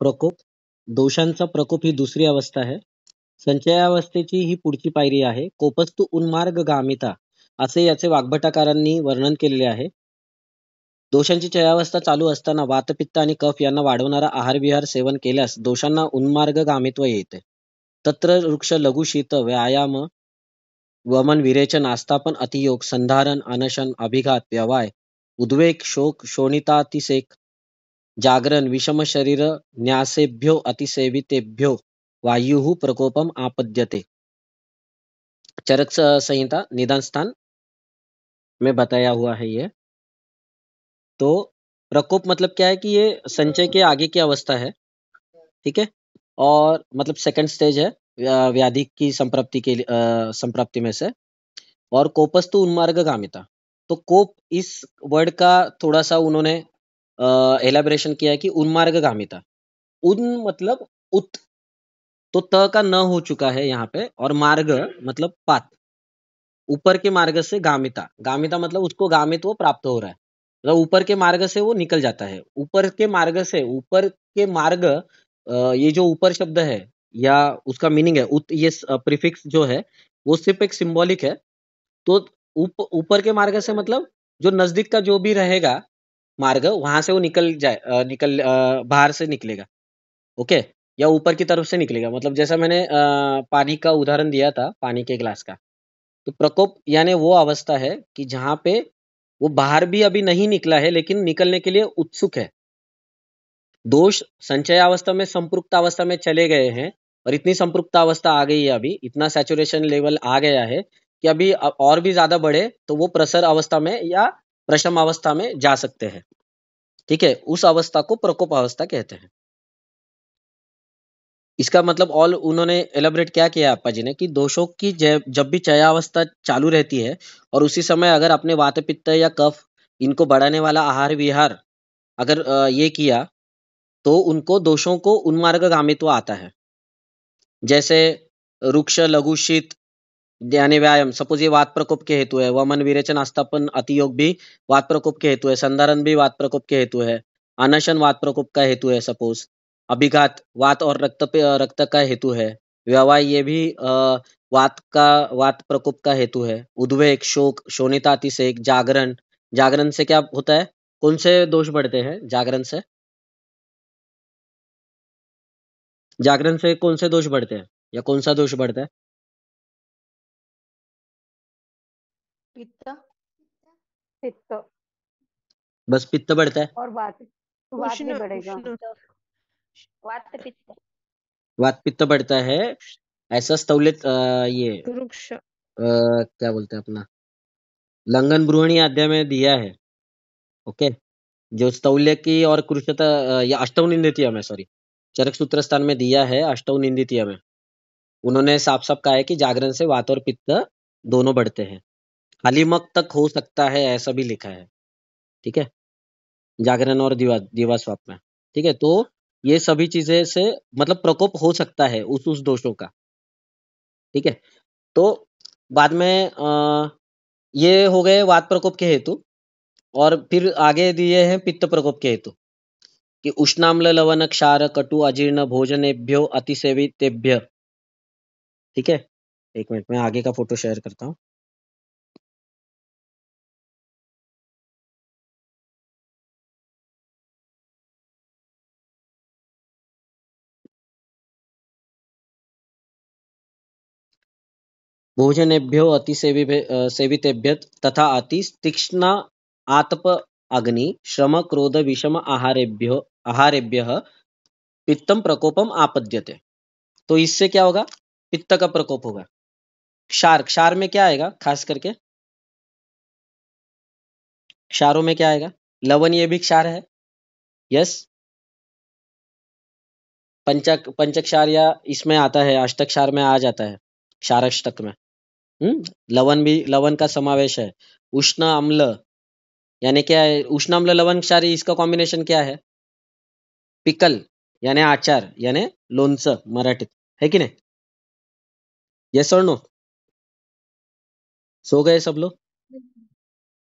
प्रकोप. दोषांचा प्रकोप ही दुसरी अवस्था आहे. संचयावस्थेची ही पुढची पायरी आहे. कोपस्तु उन्मार्गगामिता असे याचे वाग्भटाकारांनी वर्णन केलेले आहे. दोषांची चयावस्था चालू असताना वातपित्त आणि कफ यांना वाढवणारा आहार विहार सेवन केल्यास दोषांना उन्मार्गगामित्व येते. तत्र वृक्ष लघु शीत व्यायाम वमन विरेचन आस्थापन अतियोग संधारण अनशन अभिघात व्यवाय उद्वेग शोक शोणितातिसेक जागरण विषम शरीर न्यासेभ्यो अतिसेवितेभ्यो वायु प्रकोपम आपद्यते. चरक संहिता निदान स्थान में बताया हुआ है ये. तो प्रकोप मतलब क्या है कि ये संचय के आगे की अवस्था है. ठीक है. और मतलब सेकंड स्टेज है व्याधि की संप्राप्ति के संप्राप्ति में से. और कोपस्तु उन्मार्गगामिता. तो कोप इस वर्ड का थोड़ा सा उन्होंने एलाबरेशन किया है कि उन्मार्गगामिता. उन मतलब उत, तो त का न हो चुका है यहाँ पे, और मार्ग मतलब पाथ, ऊपर के मार्ग से गामिता. गामिता मतलब उसको गामित्व प्राप्त हो रहा है, मतलब ऊपर के मार्ग से वो निकल जाता है. ऊपर के मार्ग से, ऊपर के मार्ग, ये जो ऊपर शब्द है या उसका मीनिंग है उत, ये प्रीफिक्स जो है वो सिर्फ एक सिंबॉलिक है. तो ऊपर के मार्ग से मतलब जो नजदीक का जो भी रहेगा मार्ग, वहां से वो निकल जाए, बाहर से निकलेगा. ओके. या ऊपर की तरफ से निकलेगा. मतलब जैसा मैंने पानी का उदाहरण दिया था, पानी के ग्लास का. तो प्रकोप यानी वो अवस्था है कि जहां पे वो बाहर भी अभी नहीं निकला है लेकिन निकलने के लिए उत्सुक है. दोष संचय अवस्था में संपृक्त अवस्था में चले गए हैं, और इतनी संपृक्त अवस्था आ गई है, अभी इतना सैचुरेशन लेवल आ गया है कि अभी और भी ज्यादा बढ़े तो वो प्रसर अवस्था में या प्रशम अवस्था में जा सकते हैं. ठीक है. उस अवस्था को प्रकोप अवस्था कहते हैं. इसका मतलब ऑल उन्होंने एलाबरेट क्या किया अप्पा जी ने कि दोषों की जब भी चयावस्था चालू रहती है और उसी समय अगर अपने वात पित्त या कफ इनको बढ़ाने वाला आहार विहार अगर ये किया तो उनको दोषों को उन्मार्गगामित्व आता है. जैसे रुक्ष लघु शीत यानी व्यायाम, सपोज ये वात प्रकोप के हेतु है. वमन विरेचन आस्थापन अतियोग भी वात प्रकोप के हेतु है. संधारण भी वात प्रकोप के हेतु है. अनशन वात प्रकोप का हेतु है सपोज. अभिघात वात और रक्त का हेतु है. व्यवाय ये भी वात प्रकोप का हेतु है. उद्वेग शोक शोणिता अतिसेक जागरण, जागरण से क्या होता है, कौन से दोष बढ़ते हैं जागरण से? जागरण से कौन से दोष बढ़ते हैं या कौन सा दोष बढ़ता है? पित्त. पित्त बस पित्त बढ़ता है. और वात भी उष्ण बढ़ेगा. उष्ण वात पित्त. वात पित्त बढ़ता है. ऐसा स्थौल्य ये वृक्ष क्या बोलते हैं अपना लंघन ब्रुहणी अध्याय में दिया है. ओके. जो स्थौल्य की और कृषता या अष्टौ निंदितीय में, सॉरी, चरक सूत्र स्थान में दिया है अष्टौ निंदितीय में. उन्होंने साफ साफ कहा है कि जागरण से वात और पित्त दोनों बढ़ते हैं. हालिमक तक हो सकता है ऐसा भी लिखा है. ठीक है. जागरण और दिवा स्वाप में. ठीक है. तो ये सभी चीजें से मतलब प्रकोप हो सकता है उस दोषों का. ठीक है. तो बाद में ये हो गए वात प्रकोप के हेतु. और फिर आगे दिए हैं पित्त प्रकोप के हेतु कि उष्णाम्ल लवण क्षार कटु अजीर्ण भोजनेभ्यो अतिसेवितेभ्य. ठीक है. एक मिनट में आगे का फोटो शेयर करता हूँ. भोजनेभ्यो सेवितेभ्य तथा अति तीक्ष्ण आतप अग्नि श्रम क्रोध विषम आहारेभ्य पित्तम प्रकोपम आपद्यते. तो इससे क्या होगा, पित्त का प्रकोप होगा. क्षार, क्षार में क्या आएगा खास करके, क्षारों में क्या आएगा, लवण ये भी क्षार है. यस. पंचक्षार या इसमें आता है, अष्टक्षार में आ जाता है, क्षारष्टक में. लवण भी, लवण का समावेश है. उष्ण अम्ल यानी क्या है, उष्ण अम्ल लवण क्षारी, इसका कॉम्बिनेशन क्या है, पिकल यानी आचार यानी लोणचं मराठीत, है कि नहीं. यस और नो. सो गए सब लोग.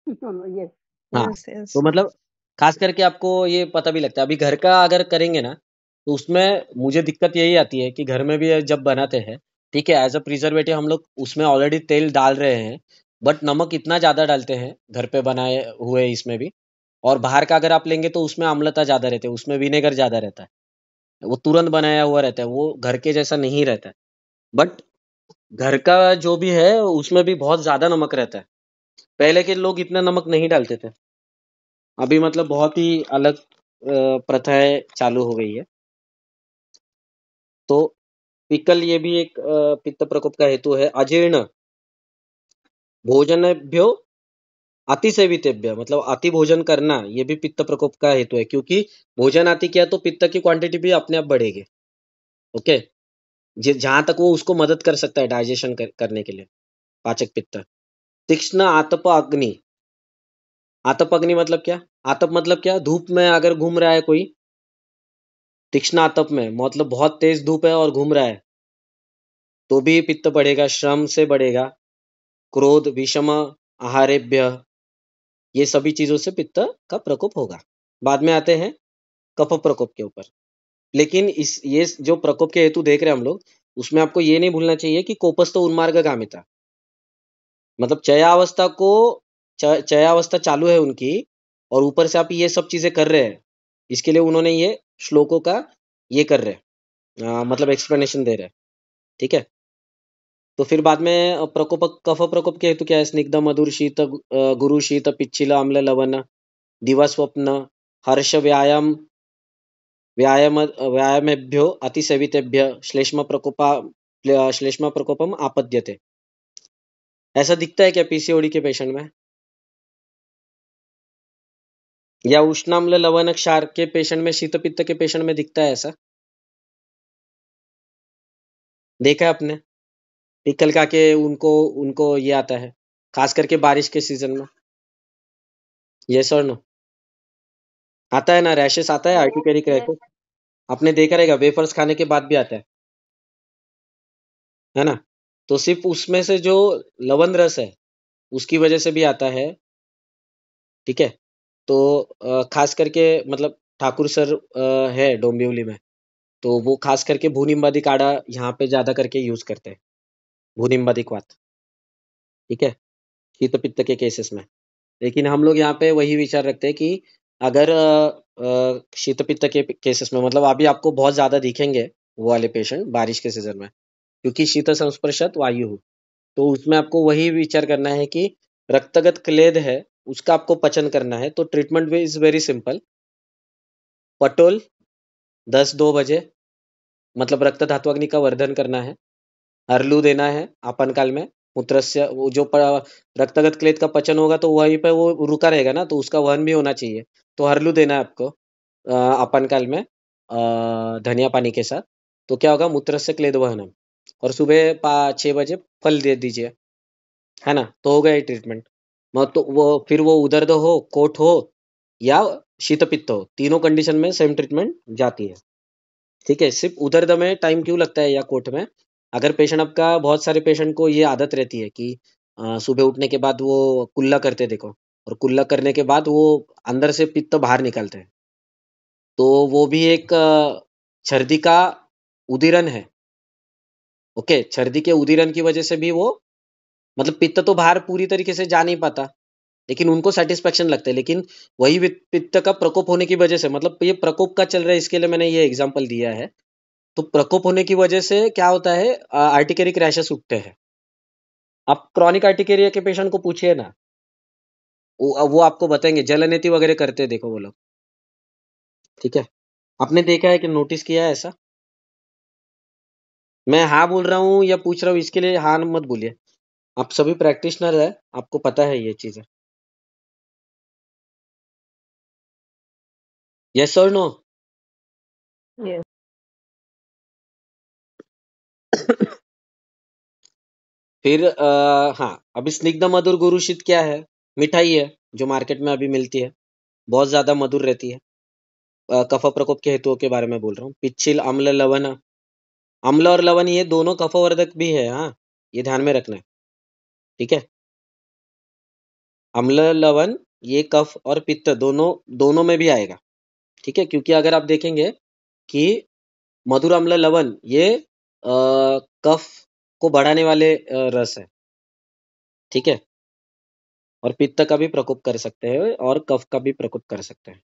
यस. हाँ. यस यस तो मतलब खास करके आपको ये पता भी लगता है. अभी घर का अगर करेंगे ना तो उसमें मुझे दिक्कत यही आती है कि घर में भी जब बनाते हैं, ठीक है, एज अ प्रिजर्वेटिव हम लोग उसमें ऑलरेडी तेल डाल रहे हैं, बट नमक इतना ज्यादा डालते हैं घर पे बनाए हुए इसमें भी। और बाहर का अगर आप लेंगे तो उसमें अम्लता ज्यादा रहती है, उसमें विनेगर ज्यादा रहता है, वो तुरंत बनाया हुआ रहता है, वो घर के जैसा नहीं रहता है। बट घर का जो भी है उसमें भी बहुत ज्यादा नमक रहता है। पहले के लोग इतना नमक नहीं डालते थे, अभी मतलब बहुत ही अलग प्रथाएं चालू हो गई है। तो पिकल ये भी एक पित्त प्रकोप का हेतु है। अजीर्ण भोजनेभ्यो अतिसेवितेभ्य, मतलब अति भोजन करना ये भी पित्त प्रकोप का हेतु है, क्योंकि भोजन अति किया तो पित्त की क्वांटिटी भी अपने आप बढ़ेगी। ओके, जहां तक वो उसको मदद कर सकता है डाइजेशन करने के लिए, पाचक पित्त। तीक्ष्ण आतप अग्नि, आतप अग्नि मतलब क्या? आतप मतलब क्या? धूप में अगर घूम रहा है कोई, तीक्ष्ण आतप में मतलब बहुत तेज धूप है और घूम रहा है, तो भी पित्त बढ़ेगा, श्रम से बढ़ेगा। क्रोध, विषम आहारेभ्य, ये सभी चीजों से पित्त का प्रकोप होगा। बाद में आते हैं कफ प्रकोप के ऊपर। लेकिन इस ये जो प्रकोप के हेतु देख रहे हैं हम लोग, उसमें आपको ये नहीं भूलना चाहिए कि कोपस्थ उन्मार्गगामिता, मतलब चयावस्था को चयावस्था चालू है उनकी, और ऊपर से आप ये सब चीजें कर रहे हैं, इसके लिए उन्होंने ये श्लोकों का ये कर रहे हैं, मतलब एक्सप्लेनेशन दे रहे हैं। ठीक है, तो फिर बाद में प्रकोप, कफ प्रकोप के हेतु क्या है? स्निग्ध मधुर शीत गुरु शीत पिच्छिल अम्ल लवण दिवा स्वप्न हर्ष व्यायाम व्यायामेभ्यो अतिसेवितेभ्य श्लेष्म प्रकोपम आपद्यते। ऐसा दिखता है क्या पीसीओडी के पेशेंट में? या उष्णाम्ल लवण क्षार के पेशेंट में, शीत पित्त के पेशेंट में दिखता है ऐसा? देखा है आपने? पिकल का के उनको उनको ये आता है, खास करके बारिश के सीजन में। यस और नो? आता है ना, रैशेस आता है, आर्टिकेरिक यस। रैशेस। आपने देखा रहेगा वेफर्स खाने के बाद भी आता है ना? तो सिर्फ उसमें से जो लवण रस है उसकी वजह से भी आता है। ठीक है, तो खास करके मतलब ठाकुर सर है डोंबिवली में, तो वो खास करके भूनिम्बादी काढ़ा यहाँ पे ज्यादा करके यूज करते हैं, भूनिम्बादी क्वाथ। ठीक है, शीत पित्त के केसेस में। लेकिन हम लोग यहाँ पे वही विचार रखते हैं कि अगर शीत पित्त के केसेस में, मतलब अभी आपको बहुत ज्यादा दिखेंगे वो वाले पेशेंट बारिश के सीजन में, क्योंकि शीत संस्पर्शत वायु, तो उसमें आपको वही विचार करना है कि रक्तगत क्लेद है उसका आपको पचन करना है। तो ट्रीटमेंट इज वेरी सिंपल। पटोल 10-2 बजे, मतलब रक्त धात्वाग्नि का वर्धन करना है। हरलू देना है आपान काल में। मूत्रस्य वो जो रक्तगत क्लेद का पचन होगा तो वहीं पे वो रुका रहेगा ना, तो उसका वहन भी होना चाहिए। तो हरलू देना है आपको आपान काल में धनिया पानी के साथ। तो क्या होगा? मूत्रस्य क्लेद वहनम। और सुबह 6 बजे फल दे दीजिए, है ना, तो हो गया ट्रीटमेंट। मग तो वो फिर वो उदर्द हो, कोट हो या शीतपित्त हो, तीनों कंडीशन में सेम ट्रीटमेंट जाती है। ठीक है, सिर्फ उदर्द में टाइम क्यों लगता है या कोट में? अगर पेशेंट आपका, बहुत सारे पेशेंट को ये आदत रहती है कि सुबह उठने के बाद वो कुल्ला करते देखो, और कुल्ला करने के बाद वो अंदर से पित्त बाहर निकालते हैं, तो वो भी एक छर्दी का उदीरन है। ओके, छर्दी के उदीरन की वजह से भी वो, मतलब पित्त तो बाहर पूरी तरीके से जा नहीं पाता, लेकिन उनको सेटिस्फेक्शन लगता है। लेकिन वही पित्त का प्रकोप होने की वजह से, मतलब ये प्रकोप का चल रहा है, इसके लिए मैंने ये एग्जांपल दिया है। तो प्रकोप होने की वजह से क्या होता है? आर्टिकेरिक रैशेस उठते हैं। आप क्रॉनिक आर्टिकेरिया के पेशेंट को पूछिए ना, वो आपको बताएंगे, जलनेति वगैरह करते हैं, देखो वो लोग। ठीक है, आपने देखा है कि नोटिस किया है ऐसा? मैं हाँ बोल रहा हूँ या पूछ रहा हूँ, इसके लिए हाँ मत बोलिए, आप सभी प्रैक्टिशनर है, आपको पता है ये चीजें। यस और नो? यस। फिर हाँ, अभी स्निग्ध मधुर गुरुशित क्या है? मिठाई है जो मार्केट में अभी मिलती है, बहुत ज्यादा मधुर रहती है। कफ प्रकोप के हेतुओं के बारे में बोल रहा हूँ। पिच्छिल अम्ल लवण, अम्ल और लवण ये दोनों कफवर्धक भी है, हाँ, ये ध्यान में रखना है। ठीक है, अम्ल लवण ये कफ और पित्त दोनों दोनों में भी आएगा। ठीक है, क्योंकि अगर आप देखेंगे कि मधुर, अम्ल, लवण ये कफ को बढ़ाने वाले रस है। ठीक है, और पित्त का भी प्रकोप कर सकते हैं और कफ का भी प्रकोप कर सकते हैं।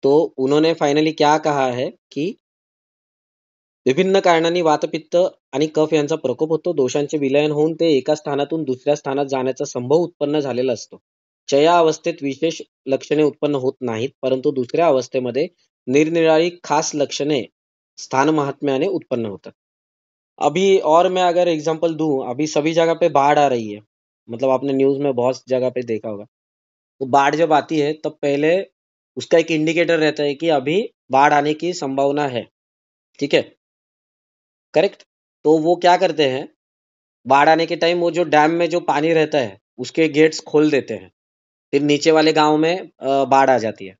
तो उन्होंने फाइनली क्या कहा है कि विभिन्न कारणांनी वातपित्त आणि कफ यांचा प्रकोप होतो. दोषांचे विलयन होऊन ते एका स्थानातून दुसऱ्या स्थानात जाण्याचा संभव उत्पन्न झालेला असतो. चया अवस्थेत विशेष लक्षणे उत्पन्न होत नाहीत, परंतु दुसऱ्या अवस्थेमध्ये निरनिराळी खास लक्षणे स्थान महात्म्याने उत्पन्न होतात. अभी और मैं अगर एग्जांपल दूं, अभी सभी जगह पे बाढ़ आ रही है, मतलब आपने न्यूज में बहुत जगह पे देखा होगा। तो बाढ़ जब आती है तब पहले उसका एक इंडिकेटर रहता है कि अभी बाढ़ आने की संभावना है। ठीक है, करेक्ट। तो वो क्या करते हैं, बाढ़ आने के टाइम वो जो डैम में जो पानी रहता है उसके गेट्स खोल देते हैं, फिर नीचे वाले गांव में बाढ़ आ जाती है।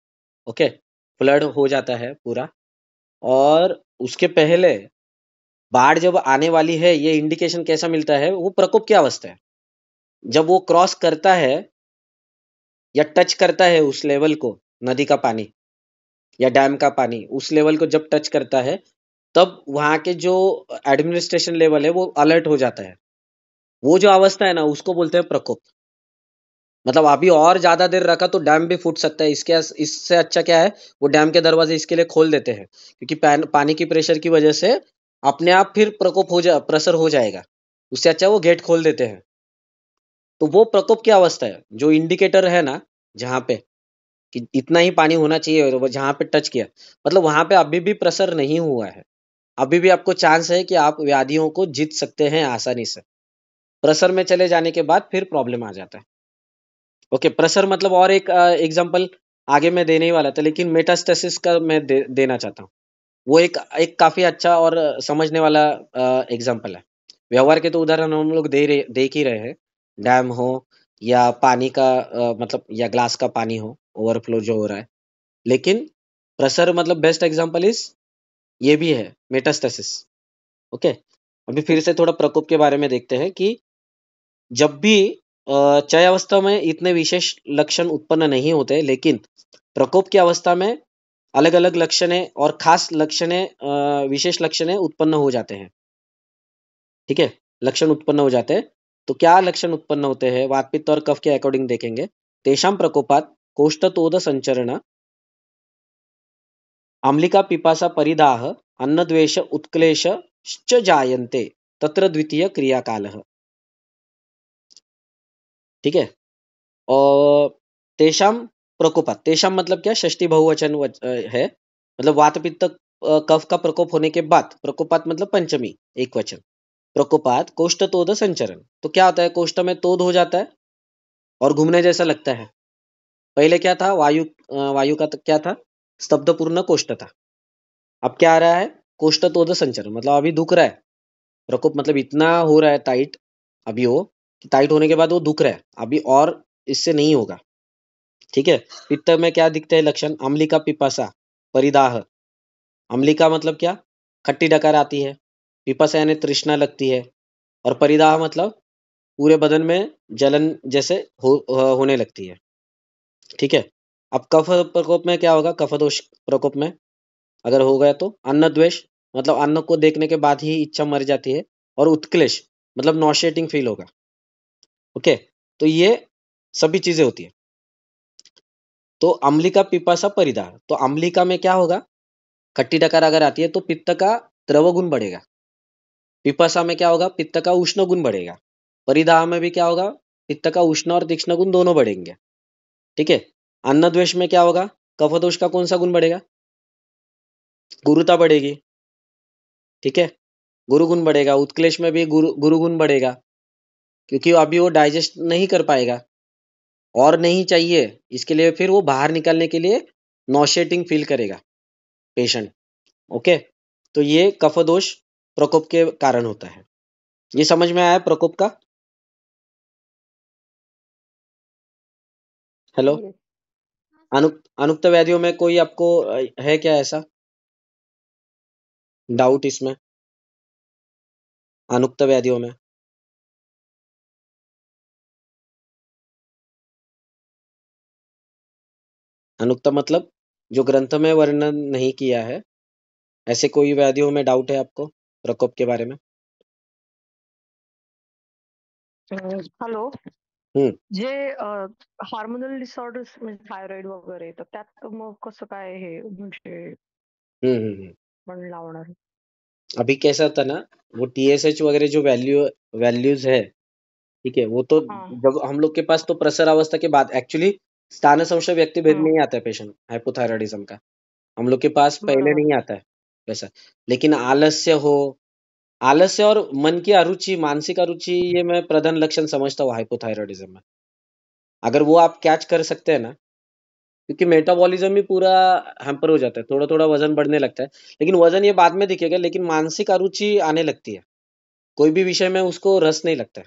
ओके, फ्लड हो जाता है पूरा। और उसके पहले बाढ़ जब आने वाली है ये इंडिकेशन कैसा मिलता है, वो प्रकोप की अवस्था है। जब वो क्रॉस करता है या टच करता है उस लेवल को, नदी का पानी या डैम का पानी उस लेवल को जब टच करता है, तब वहां के जो एडमिनिस्ट्रेशन लेवल है वो अलर्ट हो जाता है। वो जो अवस्था है ना उसको बोलते हैं प्रकोप। मतलब अभी और ज्यादा देर रखा तो डैम भी फूट सकता है। इससे अच्छा क्या है, वो डैम के दरवाजे इसके लिए खोल देते हैं, क्योंकि पानी की प्रेशर की वजह से अपने आप फिर प्रकोप प्रसर हो जाएगा। उससे अच्छा वो गेट खोल देते हैं। तो वो प्रकोप की अवस्था है, जो इंडिकेटर है ना, जहाँ पे कि इतना ही पानी होना चाहिए और वो जहाँ पे टच किया, मतलब वहां पे अभी भी प्रसर नहीं हुआ है। अभी भी आपको चांस है कि आप व्याधियों को जीत सकते हैं आसानी से। प्रसर में चले जाने के बाद फिर प्रॉब्लम आ जाता है। ओके, प्रसर मतलब और एक एग्जांपल आगे मैं देने ही वाला था, लेकिन मेटास्टेसिस का मैं देना चाहता हूँ। वो एक एक काफी अच्छा और समझने वाला एग्जांपल है। व्यवहार के तो उदाहरण हम लोग देख ही रहे हैं। डैम हो या पानी का मतलब या ग्लास का पानी हो, ओवरफ्लो जो हो रहा है। लेकिन प्रसर मतलब बेस्ट एग्जांपल इज ये भी है, मेटास्टेसिस। ओके, अभी फिर से थोड़ा प्रकोप के बारे में देखते हैं कि जब भी चय अवस्था में इतने विशेष लक्षण उत्पन्न नहीं होते, लेकिन प्रकोप की अवस्था में अलग अलग लक्षणे और खास लक्षणे विशेष लक्षणे उत्पन्न हो जाते हैं। ठीक है, लक्षण उत्पन्न हो जाते हैं। तो क्या लक्षण उत्पन्न होते हैं, वातपित्त और कफ के अकॉर्डिंग देखेंगे। तेषां प्रकोपात कोष्ठतोद संचरण, आम्लिका पिपासा परिदाह, अन्नद्वेष उत्क्लेश जायन्ते, तत्र द्वितीय क्रियाकालः। ठीक है, और तेषां प्रकोपात, तेषां मतलब क्या, षष्ठी बहुवचन है। मतलब वात पित्त कफ का प्रकोप होने के बाद, प्रकोपात मतलब पंचमी एक वचन, प्रकोपात कोष्ठ तोद संचरण। तो क्या होता है, कोष्ठ में तोद हो जाता है और घूमने जैसा लगता है। पहले क्या था, वायु का क्या था, स्तब्धपूर्ण कोष्ठ था। अब क्या आ रहा है, कोष्ठ तोद संचरण, मतलब अभी दुख रहा है। प्रकोप मतलब इतना हो रहा है टाइट, अभी वो कि टाइट होने के बाद वो दुख रहा है अभी, और इससे नहीं होगा। ठीक है, पित्त में क्या दिखते हैं लक्षण, अम्लिका पिपासा परिदाह। अम्लिका मतलब क्या, खट्टी डकार आती है। पिपासा यानी तृष्णा लगती है। और परिदाह मतलब पूरे बदन में जलन जैसे होने लगती है। ठीक है, अब कफ प्रकोप में क्या होगा, कफदोष प्रकोप में अगर हो गया तो अन्न द्वेष, मतलब अन्न को देखने के बाद ही इच्छा मर जाती है। और उत्क्लेश मतलब नॉशेटिंग फील होगा। ओके, तो ये सभी चीजें होती है। तो अम्लिका पिपासा परिदाह, तो अम्लिका में क्या होगा, खट्टी डकार अगर आती है तो पित्त का द्रव गुण बढ़ेगा। पिपासा में क्या होगा, पित्त का उष्ण गुण बढ़ेगा। परिदाह में भी क्या होगा, पित्त का उष्ण और तीक्ष्ण गुण दोनों बढ़ेंगे। ठीक है, अन्न द्वेष में क्या होगा, कफदोष का कौन सा गुण बढ़ेगा, गुरुता बढ़ेगी। ठीक है, गुरु गुण बढ़ेगा। उत्क्लेश में भी गुरु गुण बढ़ेगा, क्योंकि अभी वो डाइजेस्ट नहीं कर पाएगा और नहीं चाहिए, इसके लिए फिर वो बाहर निकालने के लिए नॉशेटिंग फील करेगा पेशेंट। ओके, तो ये कफदोष प्रकोप के कारण होता है। ये समझ में आया प्रकोप का। Hello, Yes. अनुक्त व्याधियों में कोई आपको है क्या ऐसा डाउट इसमें, अनुक्त व्याधियों में। अनुक्त मतलब जो ग्रंथ में वर्णन नहीं किया है, ऐसे कोई व्याधियों में डाउट है आपको प्रकोप के बारे में? हॅलो. हम्म जे हार्मोनल डिसऑर्डर्स म्हणजे थायरॉइड वगैरे तर त्यात मग कसं काय हे म्हणजे हम्म हम्म हम्म. पण लावणार? अभी कैसा था ना, वो TSH वगैरह जो वैल्यूज है, ठीक है, वो तो हाँ. जब हम लोग के पास तो प्रसर अवस्था के बाद एक्चुअली स्थान संशय व्यक्ति भेद में हम्म. ही आता है पेशेंट हाइपोथायराइडिज्म का, हम लोग के पास पहले बरोबर. नहीं आता है वैसा। लेकिन आलस्य और मन की अरुचि, मानसिक अरुचि, ये मैं प्रधान लक्षण समझता हूँ हाइपोथायराइडिज्म में। अगर वो आप कैच कर सकते हैं ना, क्योंकि मेटाबॉलिज्म ही पूरा हैम्पर हो जाता है, थोड़ा थोड़ा वजन बढ़ने लगता है, लेकिन वजन ये बाद में दिखेगा, लेकिन मानसिक अरुचि आने लगती है, कोई भी विषय में उसको रस नहीं लगता है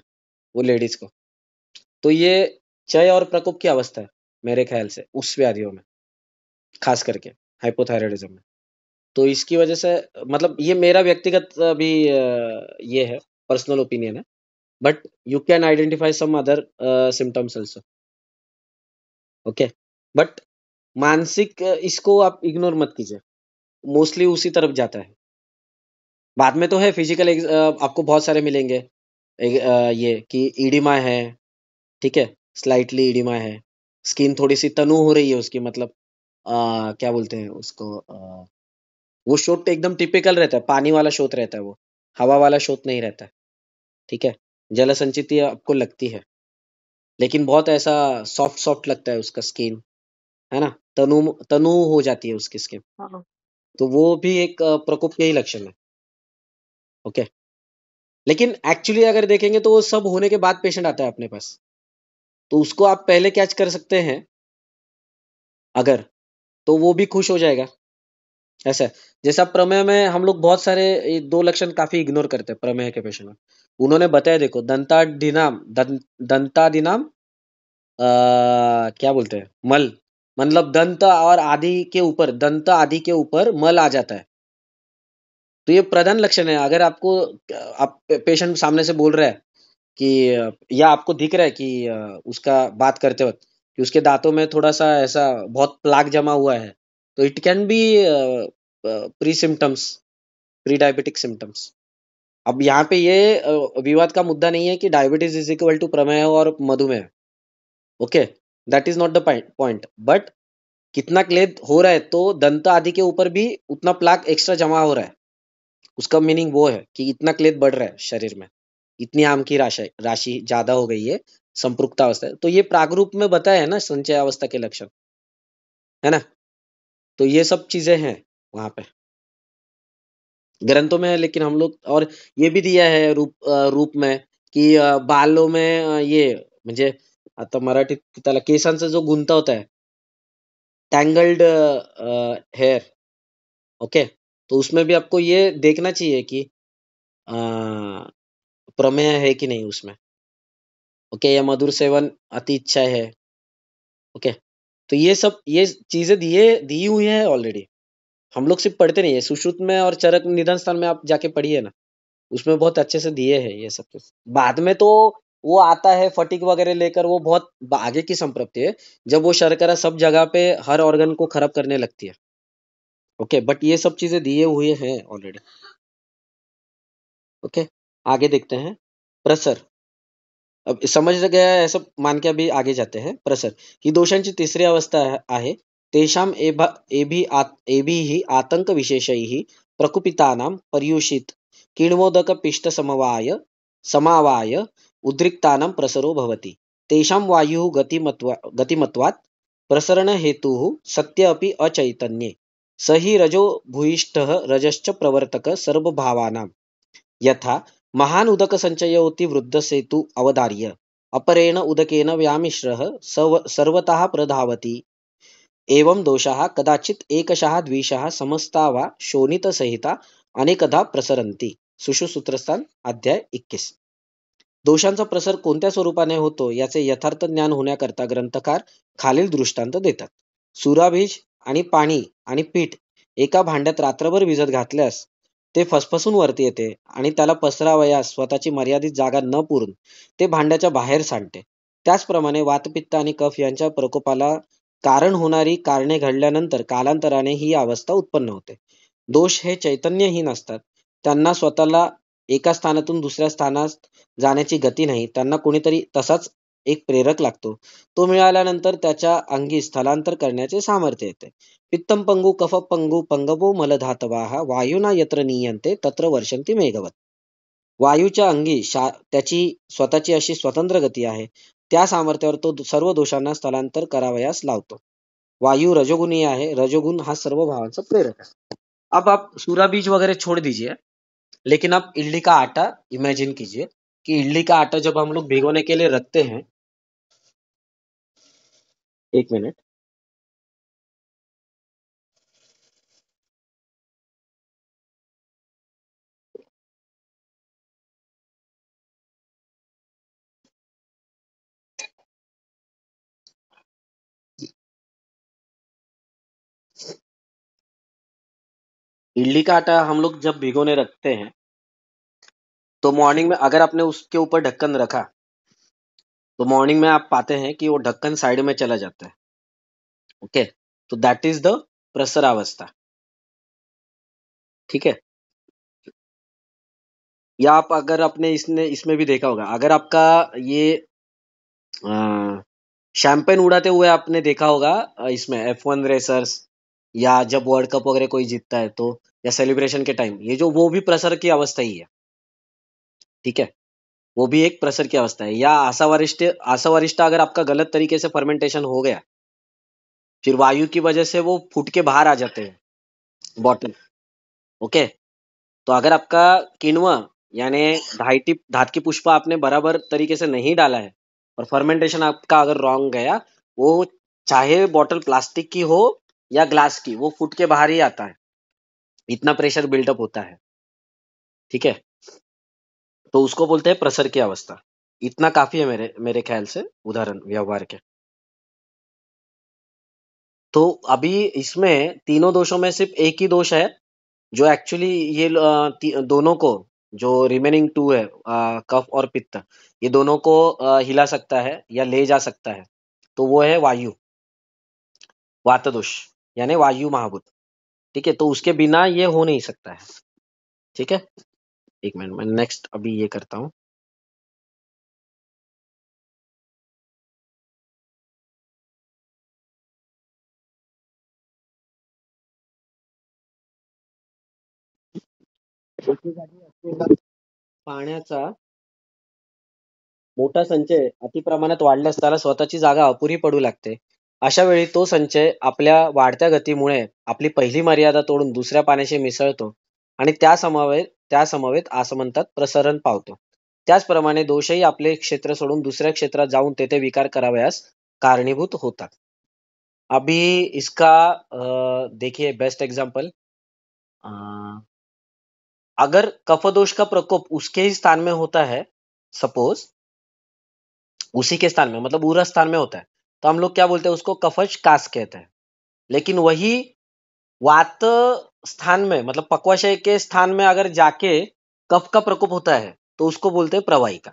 वो लेडीज को। तो ये क्षय और प्रकोप की अवस्था है मेरे ख्याल से उस व्याधियों में, खास करके हाइपोथायराइडिज्म में। तो इसकी वजह से मतलब ये मेरा व्यक्तिगत अभी ये है, पर्सनल ओपिनियन है, but you can identify some other symptoms also. Okay, but मानसिक इसको आप इग्नोर मत कीजिए, मोस्टली उसी तरफ जाता है। बाद में तो है फिजिकल, आपको बहुत सारे मिलेंगे, ये कि ईडिमा है, ठीक है, स्लाइटली ईडिमा है, स्किन थोड़ी सी तनु हो रही है उसकी, मतलब क्या बोलते हैं उसको, वो शोट एकदम टिपिकल रहता है, पानी वाला शोट रहता है, वो हवा वाला शोट नहीं रहता है, ठीक है। जल संचित आपको लगती है, लेकिन बहुत ऐसा सॉफ्ट सॉफ्ट लगता है उसका स्किन, है ना, तनु तनु हो जाती है उसकी स्किन। हाँ. तो वो भी एक प्रकोप के ही लक्षण है। ओके, लेकिन एक्चुअली अगर देखेंगे तो वो सब होने के बाद पेशेंट आता है अपने पास, तो उसको आप पहले कैच कर सकते हैं अगर, तो वो भी खुश हो जाएगा। ऐसा है। जैसा प्रमेय में हम लोग बहुत सारे ये दो लक्षण काफी इग्नोर करते हैं प्रमेय के पेशेंट में। उन्होंने बताया, देखो, दंतादिनाम, क्या बोलते हैं, मल, मतलब दंत और आदि के ऊपर, दंत आदि के ऊपर मल आ जाता है, तो ये प्रधान लक्षण है। अगर आपको, आप पेशेंट सामने से बोल रहा है कि या आपको दिख रहा है कि उसका बात करते वक्त कि उसके दांतों में थोड़ा सा ऐसा बहुत प्लाक जमा हुआ है, तो it can be pre symptoms, pre diabetic symptoms. अब यहाँ पे ये विवाद का मुद्दा नहीं है कि डायबिटीज इज इक्वल टू प्रमेह और मधुमेह। Okay, that is not the point, but कितना क्लेद हो रहा है, तो दंत आदि के ऊपर भी उतना प्लाक एक्स्ट्रा जमा हो रहा है, उसका मीनिंग वो है कि इतना क्लेद बढ़ रहा है शरीर में, इतनी आम की राशि राशि ज्यादा हो गई है, संपृक्ता अवस्था है। तो ये प्रागरूप में बताया है ना संचय अवस्था के लक्षण, है ना। तो ये सब चीजें हैं वहां पे ग्रंथों में है, लेकिन हम लोग और ये भी दिया है रूप में कि बालों में ये म्हणजे आता मराठीत त्याला केसांचा जो गुंता होता है, टैंगल्ड हेयर। ओके, तो उसमें भी आपको ये देखना चाहिए कि अ, प्रमेय है कि नहीं उसमें। ओके, या मधुर सेवन अति इच्छा है। ओके, तो ये सब ये चीजें दी हुई है ऑलरेडी, हम लोग सिर्फ पढ़ते नहीं है। सुश्रुत में और चरक निधन स्थान में आप जाके पढ़िए ना, उसमें बहुत अच्छे से दिए हैं ये सब कुछ। बाद में तो वो आता है फटीक वगैरह लेकर, वो बहुत आगे की संप्रति है, जब वो शर्करा सब जगह पे हर ऑर्गन को खराब करने लगती है। ओके, बट ये सब चीजें दिए हुए हैं ऑलरेडी। ओके, आगे देखते हैं प्रसर। अब समझ गया है ऐसा मान के अभी आगे जाते हैं प्रसर ही दोषांची तिसरी अवस्था आहे। तेषाम एभिः आतंक विशेषैः प्रकुपितानां पर्युषित किण्वोदक पिष्ट समावाय उद्रिक्तानां प्रसरो भवति। तेषां वायुः गतिमत्वात् प्रसरण हेतुः सत्य अपि अचैतन्ये। स हि रजो भूयिष्ठः रजश्च प्रवर्तक सर्वभावानां। यथा महान उदक संचयोति वृद्ध सेतु अवधार्य अपरेण उदकेन व्यामिश्रः सर्वतः प्रधावति। एवं दोषाः कदाचित् एकशः द्विशः समस्ता वा शोणितसहिता अनेकदा प्रसरन्ति। सुश्रुतसूत्रस्थान अध्याय 21। दोषांचा प्रसार कोणत्या स्वरूपाने होतो याचे यथार्थ ज्ञान होण्याकरता ग्रंथकार खालील दृष्टांत देतात। सुराबीज आणि पाणी आणि पीठ एका भांड्यात रात्रभर भिजत घातल्यास ते फसफसून वरती येते आणि त्याला पसरावयास स्वतःची मर्यादित जागा न पुरून ते भांड्याच्या बाहेर सांडते। त्याचप्रमाणे वातपित्त आणि कफ यांच्या प्रकोपाला कारण होणारी कारणे घडल्यानंतर कालांतराने ही अवस्था उत्पन्न होते। दोष हे चैतन्यहीन असतात. त्यांना स्वतःला एका स्थानातून दुसऱ्या स्थानात जाण्याची गती नाही. त्यांना कोणीतरी तसाच एक प्रेरक लागतो. तो मिळाल्यानंतर त्याच्या अंगी स्थलांतर करण्याचे सामर्थ्य येते. पित्तम पंगू कफ पंगू पंगवो मलधातवाः वायुना यत्र नीयन्ते तत्र वर्षन्ति मेघवत. वायूच्या अंगी त्याची स्वतःची अशी स्वतंत्र गती आहे. त्या सामर्थ्यावर तो सर्व दोषांना स्थलांतर करावयास लावतो. वायू रजोगुणी आहे. रजोगुण हा सर्व भावांचा प्रेरक आहे. अब आप सूरा बीज वगैरह छोड़ दीजिए, लेकिन आप इडली का आटा इमेजिन कीजिए कि इडली का आटा जब हम लोग भिगोने के लिए रखते हैं, एक मिनट, इडली का आटा हम लोग जब भिगोने रखते हैं तो मॉर्निंग में अगर आपने उसके ऊपर ढक्कन रखा तो मॉर्निंग में आप पाते हैं कि वो ढक्कन साइड में चला जाता है. ओके, तो दैट इज द प्रसर अवस्था. ठीक है. या आप अगर आपने इसमें भी देखा होगा, अगर आपका ये शैंपेन उड़ाते हुए आपने देखा होगा इसमें F1 रेसर्स, या जब वर्ल्ड कप वगैरह कोई जीतता है तो, या सेलिब्रेशन के टाइम, ये जो वो भी प्रसर की अवस्था ही है. ठीक है, वो भी एक प्रसर की अवस्था है. या आसावरिष्ट अगर आपका गलत तरीके से फर्मेंटेशन हो गया, फिर वायु की वजह से वो फूट के बाहर आ जाते हैं बॉटल. ओके, तो अगर आपका किण्व यानी धात की पुष्प आपने बराबर तरीके से नहीं डाला है और फर्मेंटेशन आपका अगर रॉन्ग गया, वो चाहे बॉटल प्लास्टिक की हो या ग्लास की, वो फूट के बाहर ही आता है. इतना प्रेशर बिल्डअप होता है. ठीक है, तो उसको बोलते हैं प्रसर की अवस्था. इतना काफी है मेरे मेरे ख्याल से उदाहरण व्यवहार के. तो अभी इसमें तीनों दोषों में सिर्फ एक ही दोष है जो एक्चुअली ये दोनों को, जो रिमेनिंग टू है कफ और पित्त, ये दोनों को हिला सकता है या ले जा सकता है. तो वो है वायु, वात दोष यानी वायु महाभूत. ठीक है, तो उसके बिना ये हो नहीं सकता है. ठीक है, एक मिनट, मैं नेक्स्ट अभी ये करता हूँ. पाण्याचा मोठा संचय अतिप्रमाणात वाढल्यास त्याला स्वतःची जागा अपुरी पडू लागते. अशा वेळी तो संचय आपल्या वाढत्या गतीमुळे आपली पहिली मर्यादा तोडून दुसऱ्या पाण्याशी मिसळतो आणि त्या समवेत आसमंतात प्रसरण पावतो. त्याचप्रमाणे दोषही आपले क्षेत्र सोडून दुसऱ्या क्षेत्रात जाऊन तेथे विकार करावयास कारणीभूत होतात. अभी इसका देखिए बेस्ट एग्जांपल, अगर कफदोष का प्रकोप उसके ही स्थान में होता है, सपोज उसी के स्थान में, मतलब उरस स्थान में होता है, तो हम लोग क्या बोलते हैं उसको, कफज कास कहते हैं. लेकिन वही वात स्थान में, मतलब पक्वाशय के स्थान में अगर जाके कफ का प्रकोप होता है तो उसको बोलते हैं प्रवाहिका.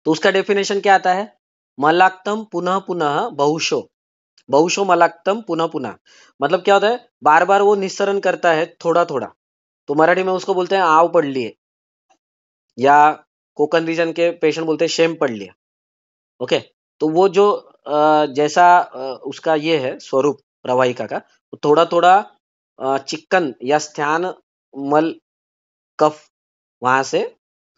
तो उसका डेफिनेशन क्या आता है, मलाक्तम पुनः पुनः बहुशो, बहुशो मलाक्तम पुनः पुनः. मतलब क्या होता है, बार बार वो निस्सरण करता है थोड़ा थोड़ा, तो मराठी में उसको बोलते हैं आव पडली है, या कोकण रीजन के पेशेंट बोलते हैं शेम पडली है. ओके, तो वो जो जैसा उसका ये है स्वरूप प्रवाहिका का, तो थोड़ा थोड़ा चिक्कन या स्त्यान मल कफ, वहां से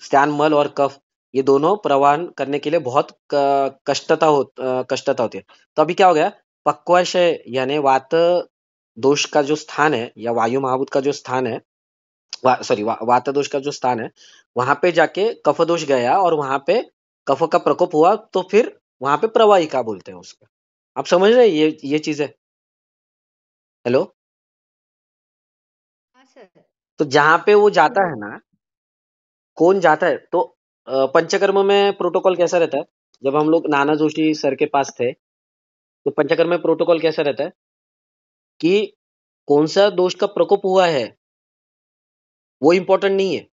स्त्यान मल और कफ, ये दोनों प्रवाहन करने के लिए बहुत कष्टता होती है. तो अभी क्या हो गया, पक्वाशय यानी वात दोष का जो स्थान है, या वायु महाभूत का जो स्थान है, सॉरी वात दोष का जो स्थान है, वहां पे जाके कफ दोष गया और वहां पे कफ का प्रकोप हुआ, तो फिर वहां पे प्रवाहिका बोलते हैं उसका. आप समझ रहे हैं ये चीज है. हेलो. हाँ सर. तो जहां पे वो जाता है ना, कौन जाता है, तो पंचकर्म में प्रोटोकॉल कैसा रहता है, जब हम लोग नाना जोशी सर के पास थे, तो पंचकर्म में प्रोटोकॉल कैसा रहता है कि कौन सा दोष का प्रकोप हुआ है वो इंपॉर्टेंट नहीं है,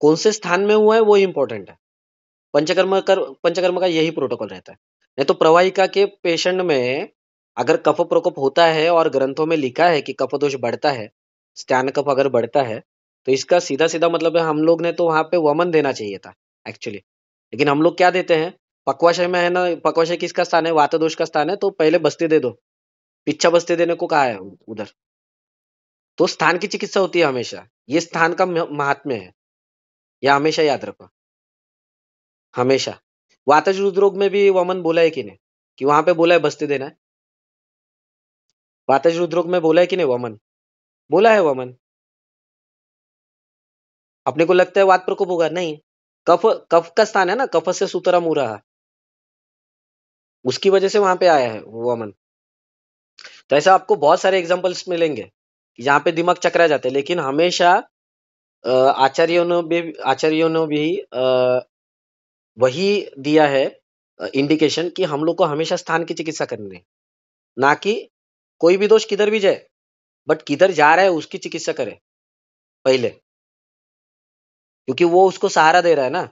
कौन से स्थान में हुआ है वो इंपॉर्टेंट है. पंचकर्म का यही प्रोटोकॉल रहता है. नहीं तो प्रवाहिका के पेशेंट में अगर कफ प्रकोप होता है और ग्रंथों में लिखा है कि कफ दोष बढ़ता है, स्टैन कफ अगर बढ़ता है तो इसका सीधा सीधा मतलब है हम लोग ने तो वहां पे वमन देना चाहिए था एक्चुअली, लेकिन हम लोग क्या देते हैं, पक्वाशय में है ना, पक्वाशय किसका स्थान है, वात दोष का स्थान है, तो पहले बस्ती दे दो, पिच्छा बस्ती देने को कहा है उधर। तो स्थान की चिकित्सा होती है हमेशा, ये स्थान का महात्म्य है, यह हमेशा याद रखो, हमेशा। वातज हृदरोग में भी वमन बोला है कि नहीं, कि वहां पे बोला है बस्ती देना है, वातज हृदरोग में बोला है कि नहीं वमन, बोला है वमन। अपने को लगता है वात प्रकोप होगा, नहीं, कफ, कफ का स्थान है ना, कफ से सूतरा मुरहा, उसकी वजह से वहां पे आया है वमन। तो ऐसा आपको बहुत सारे एग्जांपल्स मिलेंगे जहां पे दिमाग चकरा जाते हैं, लेकिन हमेशा आचार्यों ने भी वही दिया है इंडिकेशन कि हम लोग को हमेशा स्थान की चिकित्सा करनी है, ना कि कोई भी दोष किधर भी जाए, बट किधर जा रहा है उसकी चिकित्सा करे पहले, क्योंकि वो उसको सहारा दे रहा है ना,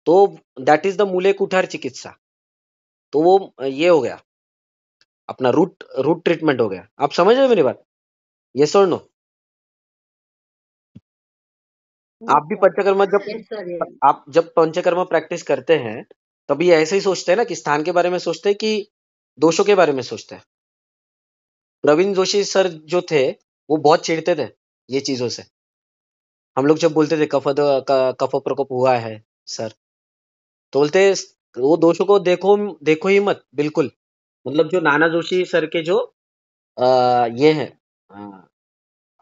तो दैट इज द मूले कुठार चिकित्सा। तो वो ये हो गया अपना रूट रूट ट्रीटमेंट हो गया। आप समझ रहे हो मेरी बात, यस और नो? आप भी पंचकर्मा जब यस सर, यस। आप जब पंचकर्मा प्रैक्टिस करते हैं तभी ऐसे ही सोचते हैं ना, कि स्थान के बारे में सोचते हैं कि दोषों के बारे में सोचते हैं। प्रवीण जोशी सर जो थे वो बहुत चिढ़ते थे ये चीजों से, हम लोग जब बोलते थे कफ प्रकोप हुआ है सर, तो बोलते वो दोषों को देखो देखो ही मत बिल्कुल। मतलब जो नाना जोशी सर के जो ये है,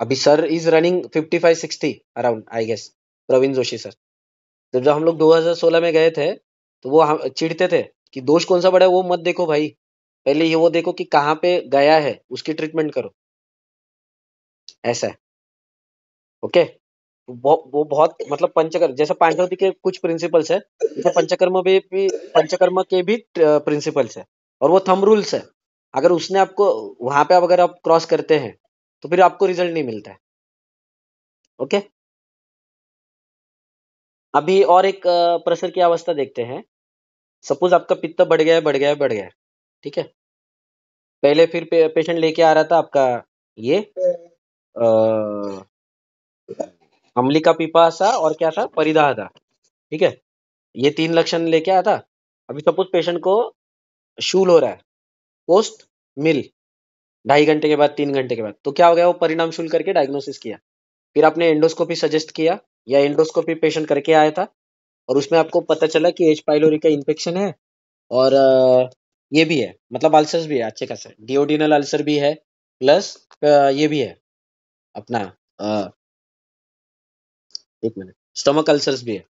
अभी sir is running 55-60 around I guess, Praveen Joshi sir. तो जब हम लोग 2016 में गए थे तो वो चिढ़ते थे कि दोष कौन सा बड़ा है वो मत देखो भाई, पहले ये वो देखो कि कहाँ पे गया है उसकी ट्रीटमेंट करो, ऐसा है। ओके, वो बहुत मतलब पंचकर्म जैसे पांचवती के कुछ प्रिंसिपल्स है, जैसे पंचकर्म के भी प्रिंसिपल्स है, और वो थंब रूल्स है। अगर उसने आपको वहां पे अगर आप क्रॉस करते हैं तो फिर आपको रिजल्ट नहीं मिलता है। ओके, अभी और एक प्रेशर की अवस्था देखते हैं। सपोज आपका पित्त बढ़ गया है, बढ़ गया है, बढ़ गया है, ठीक है। पहले फिर पेशेंट लेके आ रहा था आपका ये अम्ली का पिपासा और क्या था, परिदाह था, ठीक है। ये 3 लक्षण लेके आया था। अभी सपोज पेशेंट को शूल हो रहा है पोस्ट मिल, 2.5 घंटे के बाद, 3 घंटे के बाद, तो क्या हो गया, वो परिणाम शूल करके डायग्नोसिस किया। फिर आपने एंडोस्कोपी सजेस्ट किया, या एंडोस्कोपी पेशेंट करके आया था, और उसमें आपको पता चला कि एच पाइलोरी का इन्फेक्शन है, और ये भी है, मतलब अल्सर्स भी है अच्छे खासे, डिओडिनल अल्सर भी है, प्लस ये भी है अपना अ, एक मिनट, स्टमक अल्सर्स भी है,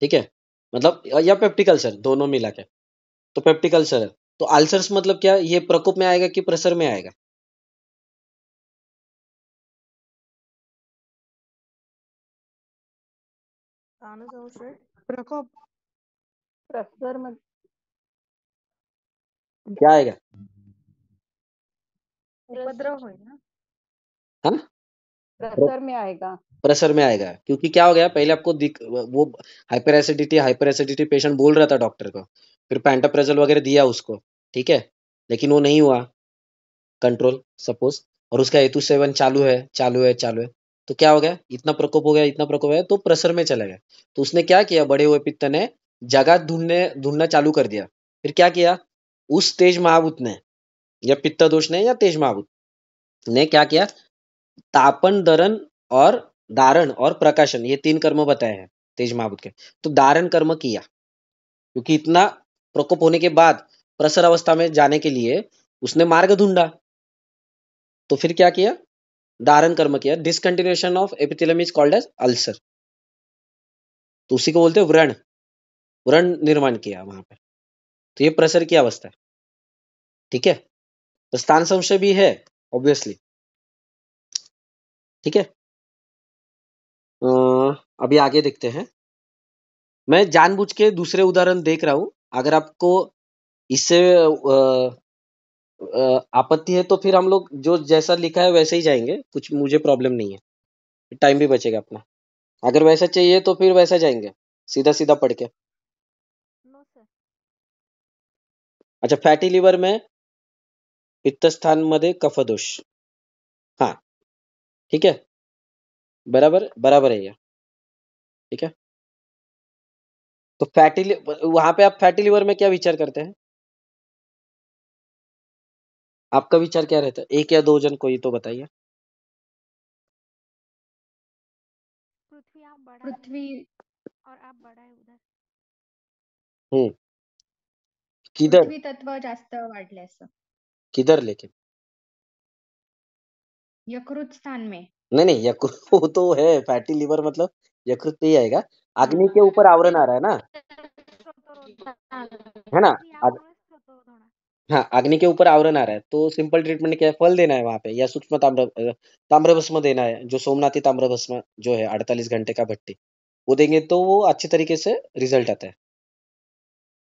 ठीक है। मतलब या पेप्टिक अल्सर दोनों मिला के, तो पेप्टिक अल्सर है। तो अल्सर्स मतलब क्या, ये प्रकोप में आएगा कि प्रेशर में आएगा? प्रकोप, प्रेशर में, क्या आएगा? उपद्रव होईल ना, हाँ, प्रेशर में आएगा। प्रेशर में आएगा, क्योंकि क्या हो गया, पहले आपको वो हाइपर एसिडिटी पेशेंट बोल रहा था डॉक्टर को, फिर पैंटाप्रेजल वगैरह दिया उसको, ठीक है, लेकिन वो नहीं हुआ कंट्रोल सपोज, और उसका हेतु सेवन चालू है, चालू है, चालू है, तो क्या हो गया, इतना प्रकोप हो गया, इतना प्रकोप हो गया, तो प्रेशर में चला गया। तो उसने क्या किया, बड़े हुए पित्त ने जगह ढूंढना चालू कर दिया। फिर क्या किया, उस तेज महाभूत ने, या पित्त दोष ने, या तेज महाभूत ने क्या किया, तापन, दरन और दारण और प्रकाशन, ये 3 कर्म बताए हैं तेज महाभूत के। तो दारण कर्म किया, क्योंकि इतना प्रकोप होने के बाद प्रसर अवस्था में जाने के लिए उसने मार्ग ढूंढा। तो फिर क्या किया, दारण कर्म किया। Discontinuation of epithelium is called as ulcer, तो उसी को बोलते हैं व्रण, व्रण निर्माण किया वहां पे। तो ये प्रसर की अवस्था है, ठीक है। तो स्थान संशय भी है ऑब्वियसली, ठीक है। अभी आगे देखते हैं। मैं जानबूझ के दूसरे उदाहरण देख रहा हूं, अगर आपको इससे आपत्ति है तो फिर हम लोग जो जैसा लिखा है वैसे ही जाएंगे, कुछ मुझे प्रॉब्लम नहीं है, टाइम भी बचेगा अपना। अगर वैसा चाहिए तो फिर वैसा जाएंगे, सीधा सीधा पढ़ के। No sir. अच्छा, फैटी लिवर में पित्त स्थान मध्ये कफदोष, हाँ, ठीक है, बराबर बराबर है ये, ठीक है। तो वहां पे आप फैटी लिवर में क्या विचार करते हैं? आपका विचार क्या रहता है? एक या दो जन कोई तो बताइए। पृथ्वी आप बड़ा है पृथ्वी और आप बड़ा है उधर. हम्म। किधर? पृथ्वी तत्व जास्त वाढले असं किधर लेकिन? यकृत स्थान में. नहीं नहीं, यकृत वो तो है, फैटी लिवर मतलब यकृत पे ही आएगा। अग्नि के ऊपर आवरण आ रहा है ना, है ना? हाँ, अग्नि के ऊपर आवरण आ रहा है, तो सिंपल ट्रीटमेंट क्या है? फल देना है वहां पे, या सूक्ष्म ताम्रभस्म देना है, जो सोमनाथी ताम्रभस्म जो है 48 घंटे का भट्टी, वो देंगे तो वो अच्छे तरीके से रिजल्ट आता है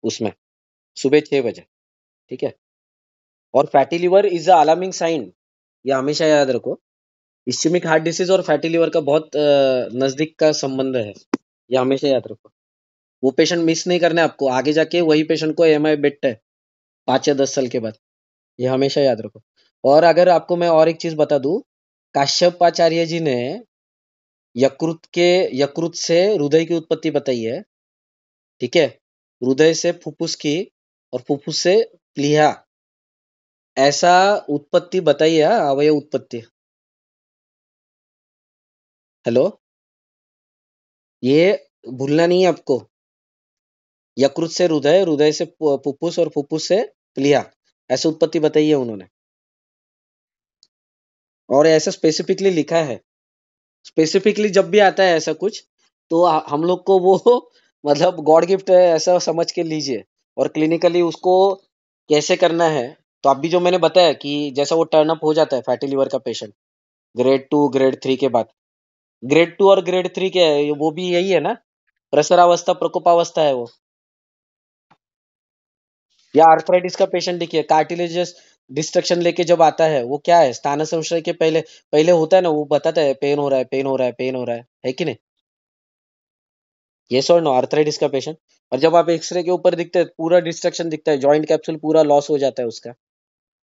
उसमें, सुबह 6 बजे, ठीक है। और fatty liver is a alarming sign, ये हमेशा याद रखो। इस्केमिक हार्ट डिसीज और फैटी लिवर का बहुत नजदीक का संबंध है, ये हमेशा याद रखो। वो पेशेंट मिस नहीं करने आपको, आगे जाके वही पेशेंट को एमआई बेट है 5 या 10 साल के बाद, ये हमेशा याद रखो। और अगर आपको मैं और एक चीज बता दूं, काश्यपाचार्य जी ने यकृत से हृदय की उत्पत्ति बताई है, ठीक है। हृदय से फुफ्फुस की, और फुफ्फुस से प्लीहा, ऐसा उत्पत्ति बताई है, अवयव उत्पत्ति। हेलो, ये भूलना नहीं है आपको। यकृत से हृदय, हृदय से फुफ्फुस, और फुफ्फुस से प्लीहा, ऐसी उत्पत्ति बताई है उन्होंने, और ऐसा स्पेसिफिकली लिखा है। स्पेसिफिकली जब भी आता है ऐसा कुछ, तो हम लोग को वो मतलब गॉड गिफ्ट है ऐसा समझ के लीजिए। और क्लिनिकली उसको कैसे करना है, तो अभी जो मैंने बताया कि जैसा वो टर्न अप हो जाता है फैटी लिवर का पेशेंट, ग्रेड 2 ग्रेड 3 के बाद, ग्रेड 2 और ग्रेड 3 क्या है, वो भी यही है ना, प्रसरावस्था प्रकोपावस्था है वो। या आर्थराइटिस का पेशेंट देखिए, कार्टिलेजस डिस्ट्रक्शन लेके जब आता है, वो क्या है, स्थान संशय के पहले पहले होता है ना, वो बताता है पेन हो रहा है, पेन हो रहा है, पेन हो रहा है कि नहीं? यस और नो, आर्थराइटिस का पेशेंट। और जब आप एक्सरे के ऊपर दिखते हैं, पूरा डिस्ट्रक्शन दिखता है, जॉइंट कैप्सूल पूरा लॉस हो जाता है उसका,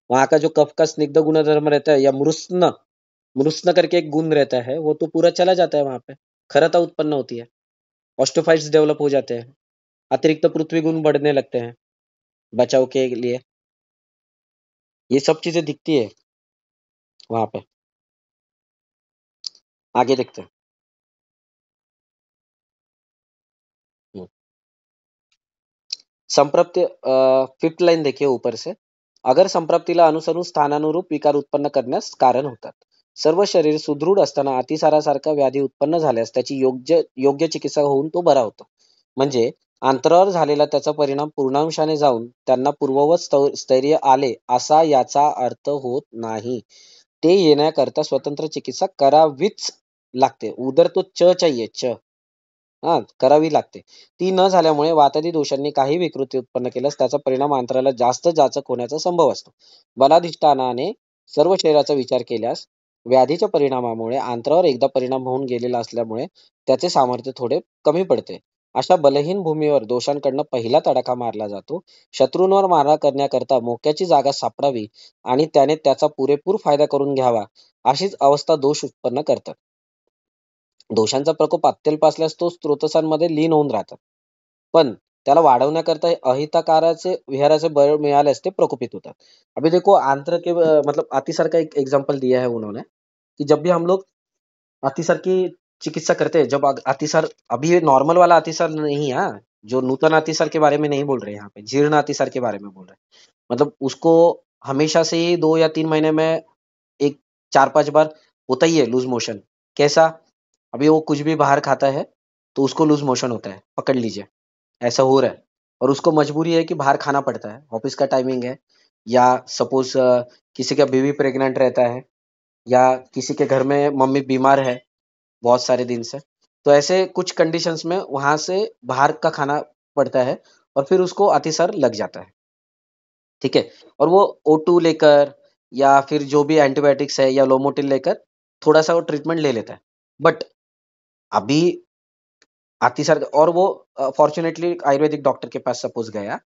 वहां का जो कफ का स्निग्ध गुणधर्म रहता है, या मृत्स्न, मृत्स्न करके एक गुण रहता है, वो तो पूरा चला जाता है वहां पे, खरता उत्पन्न होती है, ऑस्टोफाइट्स डेवलप हो जाते हैं, अतिरिक्त पृथ्वी गुण बढ़ने लगते हैं बचाव के लिए, ये सब चीजें दिखती है वहां पे। आगे देखते हैं। हम्म। संप्रप्ति, 5th लाईन देखिए ऊपर से, अगर संप्रप्तीला अनुसरून स्थानानुरूप विकार उत्पन्न करण्यास कारण होतात. सर्व शरीर सुदृढ असताना अतिसारासारखा व्याधी उत्पन्न झाल्यास त्याची योग्य योग्य चिकित्सा होऊन तो बरा होतो. म्हणजे अंतरावर झालेला त्याचा परिणाम पूर्णांशाने जाऊन त्यांना पूर्ववत स्थैर्य आले असा याचा अर्थ होत नाही. ते येण्याकरता स्वतंत्र चिकित्सा करावीच लागते. उधर तो च चाहिए, च. हा, करावी लागते. ती न झाल्यामुळे वातादी दोषांनी काही विकृती उत्पन्न केल्यास त्याचा परिणाम अंतराला जास्त जाचक होण्याचा संभव असतो. बलाधिष्ठानाने सर्व शरीराचा विचार केल्यास व्याधीच्या परिणामामुळे अंतरावर एकदा परिणाम होऊन गेलेला असल्यामुळे त्याचे सामर्थ्य थोडे कमी पडते. अशा बलहीन भूमीवर दोषांकडनं पहिला तडाखा मारला जातो. शत्रूंवर मारा करण्याकरता मोक्याची जागा सापडावी आणि त्याने त्याचा पुरेपूर फायदा करून घ्यावा, अशीच अवस्था दोष उत्पन्न करतात. दोषांचा प्रकोप अत्यल्प असल्यास तो स्रोतसांमध्ये लीन होऊन राहतात, पण त्याला वाढवण्याकरता अहितकाराचे विहाराचे बळ मिळाल्यास ते प्रकोपित होतात. अभी देखो आंत्र के मतलब अतिसार का एक एग्जांपल दिया है उन्होंने, कि जब भी हम लोग अतिसार की चिकित्सा करते हैं, जब अतिसार, अभी ये नॉर्मल वाला अतिसार नहीं, हाँ, जो नूतन अतिसार के बारे में नहीं बोल रहे यहाँ पे, जीर्ण अतिसार के बारे में बोल रहे हैं। मतलब उसको हमेशा से ही 2 या 3 महीने में एक 4-5 बार होता ही है लूज मोशन। कैसा? अभी वो कुछ भी बाहर खाता है तो उसको लूज मोशन होता है, पकड़ लीजिए, ऐसा हो रहा है, और उसको मजबूरी है कि बाहर खाना पड़ता है, ऑफिस का टाइमिंग है, या सपोज किसी का बीवी प्रेग्नेंट रहता है, या किसी के घर में मम्मी बीमार है बहुत सारे दिन से, तो ऐसे कुछ कंडीशंस में वहां से बाहर का खाना पड़ता है, और फिर उसको अतिसार लग जाता है, ठीक है। और वो O2 लेकर, या फिर जो भी एंटीबायोटिक्स है या लोमोटिल लेकर थोड़ा सा वो ट्रीटमेंट ले लेता है, बट अभी अतिसार, और वो फॉर्चुनेटली आयुर्वेदिक डॉक्टर के पास सपोज गया,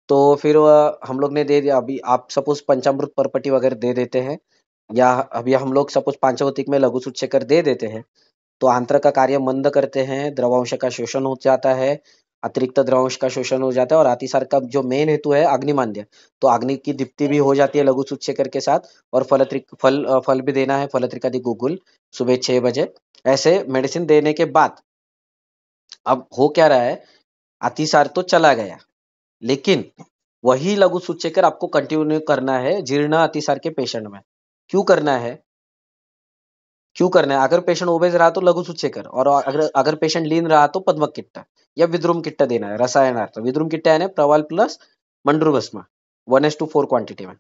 तो फिर हम लोग ने दे दिया, अभी आप सपोज पंचामृत परपटी वगैरह दे देते हैं, या अभी हम लोग सपोज पांचभौतिक में लघु सूचक दे देते हैं, तो आंत्र का कार्य मंद करते हैं, द्रवांश का शोषण हो जाता है, अतिरिक्त द्रवांश का शोषण हो जाता है, और अतिसार का जो मेन हेतु है अग्निमांद्य, तो अग्नि की दीप्ति भी हो जाती है लघु सूचक के साथ, और फल भी देना है, फलत्रिकादि गुगुल सुबह 6 बजे। ऐसे मेडिसिन देने के बाद अब हो क्या रहा है, अतिसार तो चला गया, लेकिन वही लघु सूचक आपको कंटिन्यू करना है जीर्ण अतिसार के पेशेंट में। क्यों करना है? क्यों करना है? अगर पेशेंट ओबेज रहा तो लघु सूचेकर, और अगर अगर पेशेंट लीन रहा तो पद्मक किट्ट या विद्रुम किट्ट देना है रसायनार्थ। विद्रुम किट्ट यानी प्रवाल प्लस मंड्रुभस्म 1:4 क्वांटिटी में।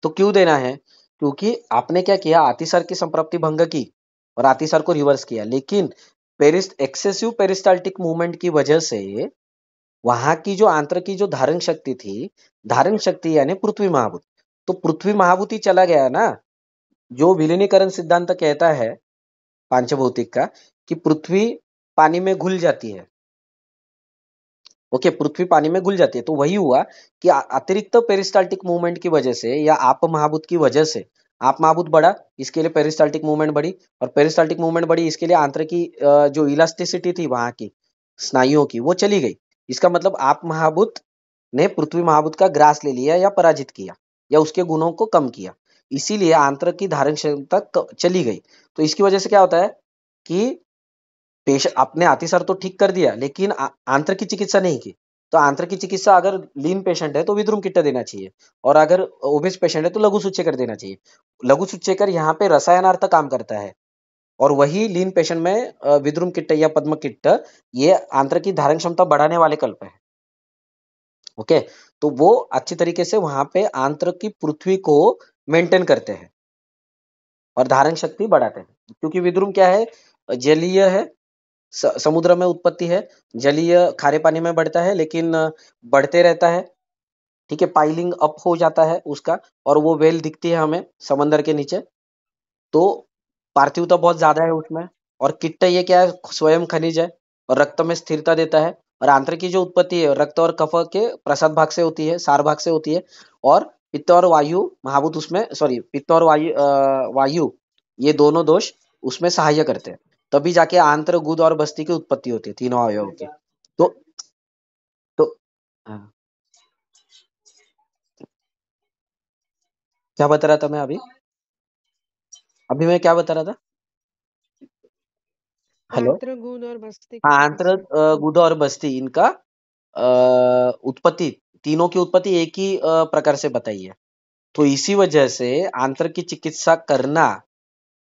तो क्यों देना है? क्योंकि आपने क्या किया, अतिसार की संप्राप्ति भंग की और अतिसार को रिवर्स किया, लेकिन एक्सेसिव पेरिस्टाल्टिक मूवमेंट की वजह से वहां की जो आंत्र की जो धारण शक्ति थी, धारण शक्ति यानी पृथ्वी महाभूत, तो पृथ्वी महाभूत ही चला गया ना। जो विलीनीकरण सिद्धांत कहता है पांचभौतिक का, कि पृथ्वी पानी में घुल जाती है। ओके, पृथ्वी पानी में घुल जाती है, तो वही हुआ कि अतिरिक्त पेरिस्टाल्टिक मूवमेंट की वजह से या आप महाभूत की वजह से, आप महाभूत बढ़ा इसके लिए पेरिस्टाल्टिक मूवमेंट बढ़ी, और पेरिस्टाल्टिक मूवमेंट बढ़ी इसके लिए आंत्र की जो इलास्टिसिटी थी वहां की स्नायुओं की, वो चली गई। इसका मतलब आप महाभूत ने पृथ्वी महाभूत का ग्रास ले लिया या पराजित किया या उसके गुणों को कम किया, इसीलिए आंत्र की धारण क्षमता चली गई। तो इसकी वजह से क्या होता है कि पेशेंट आपने अतिसार तो ठीक कर दिया, लेकिन आंत्र की चिकित्सा नहीं की। तो आंत्र की चिकित्सा, अगर लीन पेशेंट है तो विद्रुम किट्ट देना चाहिए, और अगर ओबेस पेशेंट है तो लघु सूचेकर देना चाहिए। लघु सूचेकर यहाँ पे रसायनार्थ काम करता है, और वही लीन पेशेंट में विद्रुम किट्ट या पद्म किट्ट ये आंत्र की धारण क्षमता बढ़ाने वाले कल्प है। ओके, तो वो अच्छी तरीके से वहां पे आंत्र की पृथ्वी को मेंटेन करते हैं और धारण शक्ति बढ़ाते हैं। क्योंकि विद्रुम क्या है, जलीय है, समुद्र में उत्पत्ति है, जलीय खारे पानी में बढ़ता है, लेकिन बढ़ते रहता है। ठीक है, पाइलिंग अप हो जाता है उसका, और वो वेल दिखती है हमें समंदर के नीचे। तो पार्थिवता बहुत ज्यादा है उसमें। और किट्ट ये क्या है, स्वयं खनिज है और रक्त में स्थिरता देता है। और आंत्र की जो उत्पत्ति है रक्त और कफ के प्रसाद भाग से होती है, सार भाग से होती है। और पित्त और वायु महाभूत उसमें, सॉरी, पित्त और वायु ये दोनों दोष उसमें सहाय्य करते हैं, तभी जाके आंत्र गुद और बस्ती की उत्पत्ति होती है, तीनों अवयवों की। तो तो हाँ, क्या बता रहा था मैं अभी? अभी मैं क्या बता रहा था? हेलो। आंत्र गुद और बस्ती की हाँ, आंत्र चिकित्सा। गुदा और बस्ती, इनका उत्पत्ति, तीनों की उत्पत्ति एक ही प्रकार से बताई है। तो इसी वजह से आंत्र की चिकित्सा करना,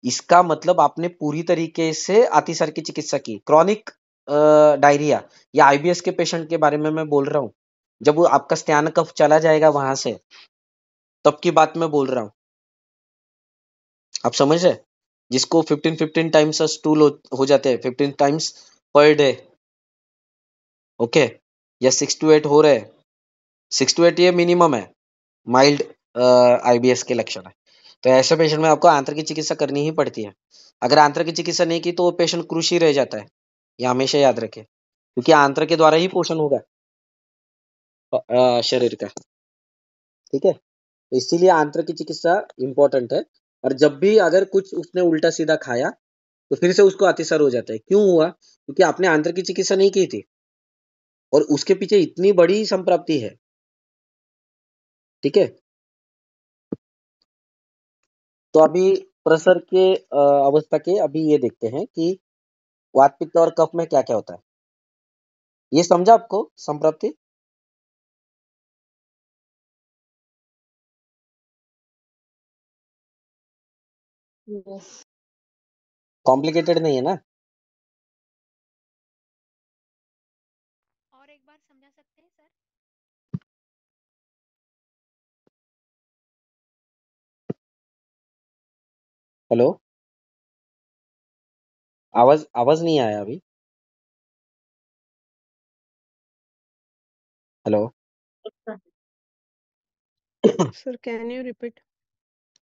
इसका मतलब आपने पूरी तरीके से अतिसार की चिकित्सा की। क्रॉनिक डायरिया या आईबीएस के पेशेंट के बारे में मैं बोल रहा हूँ, जब वो आपका स्त्यान कफ चला जाएगा वहां से, तब की बात मैं बोल रहा हूँ। आप समझ रहे? जिसको 15 टाइम्स स्टूल हो जाते हैं, 15 टाइम्स पर डे। ओके, या 6 to 8 हो रहे हैं, 6 to 8 ये मिनिमम है, माइल्ड आईबीएस के लक्षण है। तो ऐसे पेशेंट में आपको आंत्र की चिकित्सा करनी ही पड़ती है। अगर आंत्र की चिकित्सा नहीं की तो वो पेशेंट कृषि रह जाता है, ये हमेशा याद रखें, क्योंकि आंत्र के द्वारा ही पोषण होगा शरीर का। ठीक है, तो इसीलिए आंत्र की चिकित्सा इंपॉर्टेंट है। और जब भी अगर कुछ उसने उल्टा सीधा खाया तो फिर से उसको अतिसार हो जाता है। क्यों हुआ? क्योंकि आपने आंत्र की चिकित्सा नहीं की थी, और उसके पीछे इतनी बड़ी संप्राप्ति है। ठीक है, तो अभी प्रसर के अवस्था के अभी ये देखते हैं कि वात पित्त और कफ में क्या क्या होता है। ये समझा आपको संप्राप्ति? यस। कॉम्प्लिकेटेड नहीं है ना? और एक बार समझा सकते हैं सर? हेलो, आवाज आवाज नहीं आया अभी। Hello. Sir can you repeat?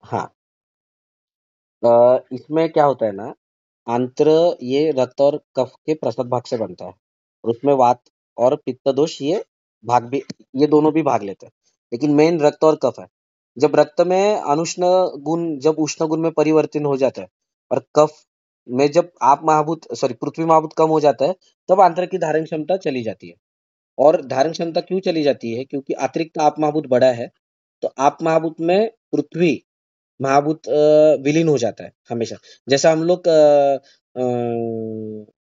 हाँ, इसमें क्या होता है ना, आंत्र ये रक्त और कफ के प्रसाद भाग से बनता है, और उसमें वात और पित्त दोष ये भाग भी, ये दोनों भी भाग लेते हैं, लेकिन मेन रक्त और कफ है। जब रक्त में अनुष्ण गुण जब उष्ण गुण में परिवर्तन हो जाता है और कफ में जब आप महाभूत पृथ्वी महाभूत कम हो जाता है, तब आंत्र की धारण क्षमता चली जाती है। और धारण क्षमता क्यों चली जाती है? क्योंकि अतिरिक्त आप महाभूत बढ़ा है, तो आप महाभूत में पृथ्वी महाभूत विलीन हो जाता है हमेशा। जैसा हम लोग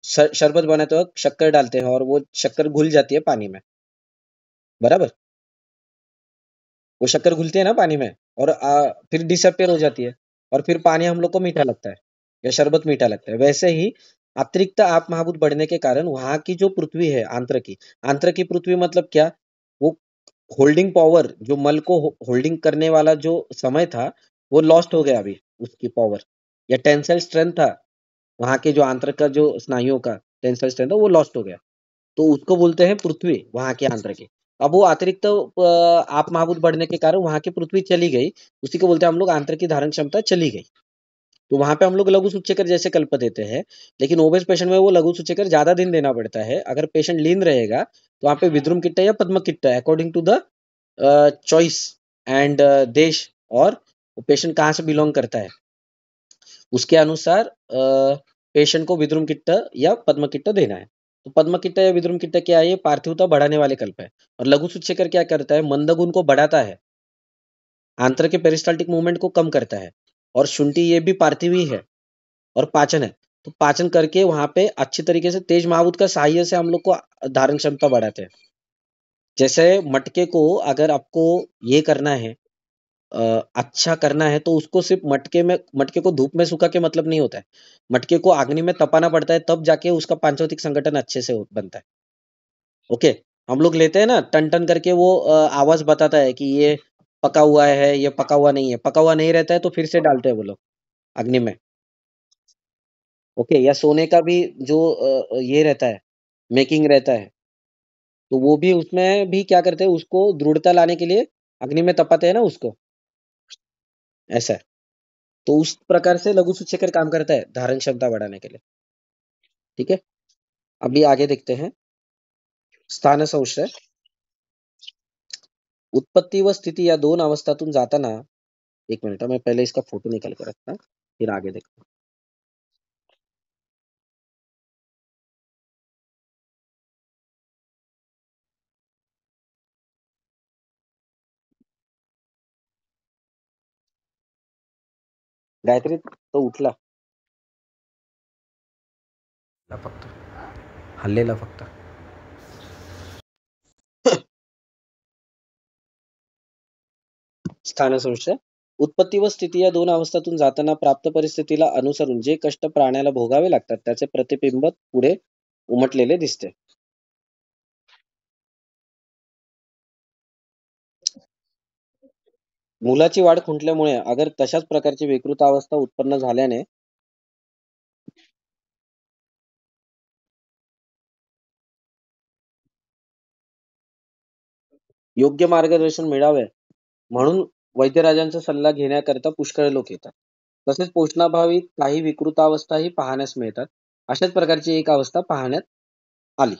शरबत बनाते वक्त शक्कर डालते हैं और वो शक्कर घुल जाती है पानी में, बराबर? वो शक्कर घुलती है ना पानी में और फिर डिसअपियर हो जाती है और फिर पानी हम लोग को मीठा लगता है या शरबत मीठा लगता है। वैसे ही अतिरिक्त आप महाभूत बढ़ने के कारण वहां की जो पृथ्वी है आंत्र की पृथ्वी मतलब क्या? वो होल्डिंग पावर, जो मल को होल्डिंग करने वाला जो समय था, वो लॉस्ट हो गया अभी, उसकी पावर या टेंसाइल स्ट्रेंथ था, वहां के जो आंत्र का जो स्नायुओं का टेंसाइल स्ट्रेंथ था वो लॉस्ट हो गया, तो उसको बोलते हैं पृथ्वी, वहां के आंत्र की। अब वो अतिरिक्त आप महाभूत बढ़ने के कारण वहां की पृथ्वी चली गई, उसी को बोलते हैं हम लोग आंत्र की धारण क्षमता चली गई। तो वहां पे हम लोग लघु सूचकर जैसे कल्प देते हैं, लेकिन ओबेस पेशेंट में वो लघु सूचकर ज्यादा दिन देना पड़ता है। अगर पेशेंट लीन रहेगा तो वहां पे विद्रुम किट्टा या पद्म किट्टा according to the choice and देश और पेशेंट कहाँ से बिलोंग करता है उसके अनुसार पेशेंट को विद्रुम किट्टा या पद्म किट्टा देना है। तो पद्म किट्टा या विद्रुम किट्टा क्या है? ये पार्थिवता बढ़ाने वाले कल्प है। और लघु सूचकर क्या करता है? मंद गुण को बढ़ाता है, आंत्र के पेरिस्टाल्टिक मूवमेंट को कम करता है। और शुंठी ये भी पार्थिव ही है और पाचन है, तो पाचन करके वहां पे अच्छी तरीके से तेज महाभूत का सहाय्य से हम लोग को धारण क्षमता बढ़ाते हैं। जैसे मटके को अगर आपको ये करना है, अच्छा करना है, तो उसको सिर्फ मटके को धूप में सुखा के मतलब नहीं होता है। मटके को अग्नि में तपाना पड़ता है, तब जाके उसका पांचभौतिक संगठन अच्छे से बनता है। ओके, हम लोग लेते हैं ना टन टन करके, वो आवाज बताता है कि ये पका हुआ है, ये पका हुआ नहीं है। पका हुआ नहीं रहता है तो फिर से डालते हैं वो लोग अग्नि में। ओके, या सोने का भी जो ये रहता है, मेकिंग रहता है, तो वो भी उसमें भी क्या करते हैं, उसको दृढ़ता लाने के लिए अग्नि में तपाते हैं ना उसको, ऐसा है। तो उस प्रकार से लघु सूचकर काम करता है धारण क्षमता बढ़ाने के लिए। ठीक है, अभी आगे देखते हैं। स्थान संशय, उत्पत्ति व स्थिति या दोन अवस्थातून जाताना, एक मिनिट मैं पहले इसका फोटो निकाल कर रखता, फिर आगे देखते हैं। गायत्री तो उठला फक्त, हल्लेला फक्त. स्थान संशय, उत्पत्ती व स्थिती या दोन अवस्थातून जाताना प्राप्त परिस्थितीला अनुसरून जे कष्ट प्राण्याला भोगावे लागतात त्याचे प्रतिबिंब पुढे उमटलेले दिसते. मुलाची वाढ खुंटल्यामुळे अगर तशाच प्रकारची विकृत अवस्था उत्पन्न झाल्याने योग्य मार्गदर्शन मिळावे म्हणून वैद्यराजांचा सल्ला घेण्याकरिता पुष्कळ लोक येतात. तसेच पोषणाभावी काही विकृतावस्थाही पाहण्यास मिळतात. अशाच प्रकारची एक अवस्था पाहण्यात आली.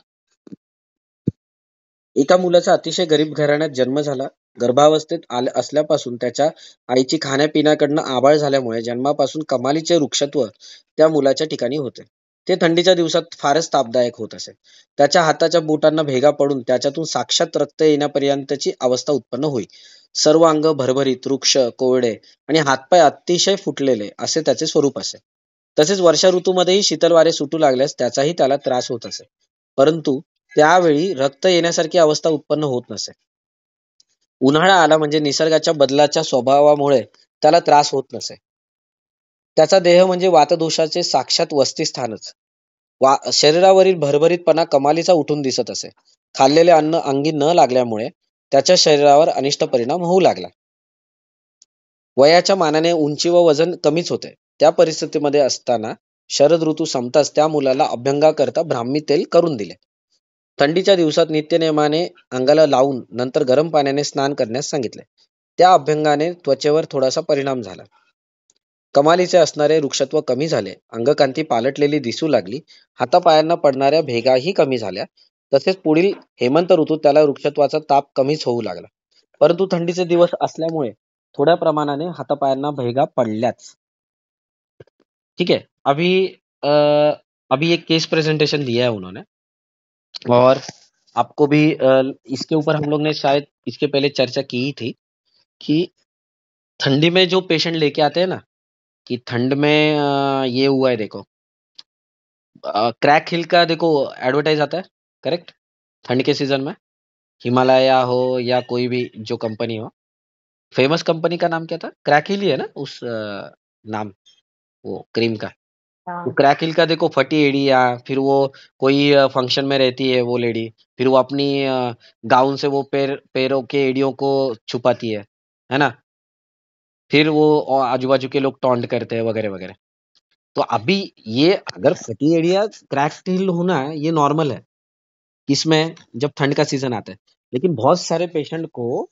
एका मुलाचा अतिशय गरीब घराण्यात जन्म झाला. गर्भावस्थेत असल्यापासून त्याच्या आईची खाण्यापिण्याकडनं आबाळ झाल्यामुळे जन्मापासून कमालीचे वृक्षत्व त्या मुलाच्या ठिकाणी होते. ते थंडीच्या दिवसात फारच तापदायक होत असे. त्याच्या हाताच्या बोटांना भेगा पडून त्याच्यातून साक्षात रक्त येण्यापर्यंतची अवस्था उत्पन्न होई. सर्व अंग भरभरीत, वृक्ष कोरडे आणि हातपाय अतिशय फुटलेले असे त्याचे स्वरूप असे. तसेच वर्षा ऋतूमध्येही शीतल वारे सुटू लागल्यास त्याचाही त्याला त्रास होत असे. परंतु त्यावेळी रक्त येण्यासारखी अवस्था उत्पन्न होत नसे. उन्हाळा आला म्हणजे निसर्गाच्या बदलाच्या स्वभावामुळे त्याला त्रास होत नसे. त्याचा देह म्हणजे वातदोषाचे साक्षात वसतिस्थानच. शरीरावरील भरभरीतपणा कमालीचा उठून दिसत असे. खाल्लेले अन्न अंगी न लागल्यामुळे त्याच्या शरीरावर अनिष्ट परिणाम होऊ लागला. वयाच्या मानाने उंची व वजन कमीच होते. त्या परिस्थितीमध्ये असताना शरद ऋतू संपताच त्या मुलाला अभ्यंगाकरता ब्राह्मी तेल करून दिले. थंडीच्या दिवसात नित्यनेमाने अंगाला लावून नंतर गरम पाण्याने स्नान करण्यास सांगितले. त्या अभ्यंगाने त्वचेवर थोडासा परिणाम झाला. कमालीचे असणारे वृक्षत्व कमी झाले. अंगकांती पालटलेली दिसू लागली. हातापायांना पडणाऱ्या भेगाही कमी झाल्या. तसेच पुढील हेमंत ऋतूत त्याला वृक्षत्वाचा ताप कमीच होऊ लागला. परंतु थंडीचे दिवस असल्यामुळे थोड्या प्रमाणाने हातापायांना भेगा पडल्याच. ठीक है. अभी एक केस प्रेजेंटेशन दिया है उन्होंने, और आपको भी इसके ऊपर हम लोग ने शायद इसके पहले चर्चा की ही थी कि ठंडी में जो पेशेंट लेके आते हैं ना, कि ठंड में ये हुआ है, देखो क्रैक हिल का देखो एडवर्टाइज आता है, करेक्ट, ठंड के सीजन में, हिमालय हो या कोई भी जो कंपनी हो. फेमस कंपनी का नाम क्या था? क्रैक हिल ही है ना उस नाम, वो क्रीम का. तो हाँ क्रैक हिल का देखो, फटी एड़िया, फिर वो कोई फंक्शन में रहती है वो लेडी, फिर वो अपनी गाउन से वो पैरों के एड़ियों को छुपाती है ना, फिर वो आजू बाजू के लोग टॉन्ट करते हैं वगैरह वगैरह. तो अभी ये अगर फटी एड़िया क्रैक हिल होना है, ये नॉर्मल है किसमें, जब ठंड का सीजन आता है. लेकिन बहुत सारे पेशेंट को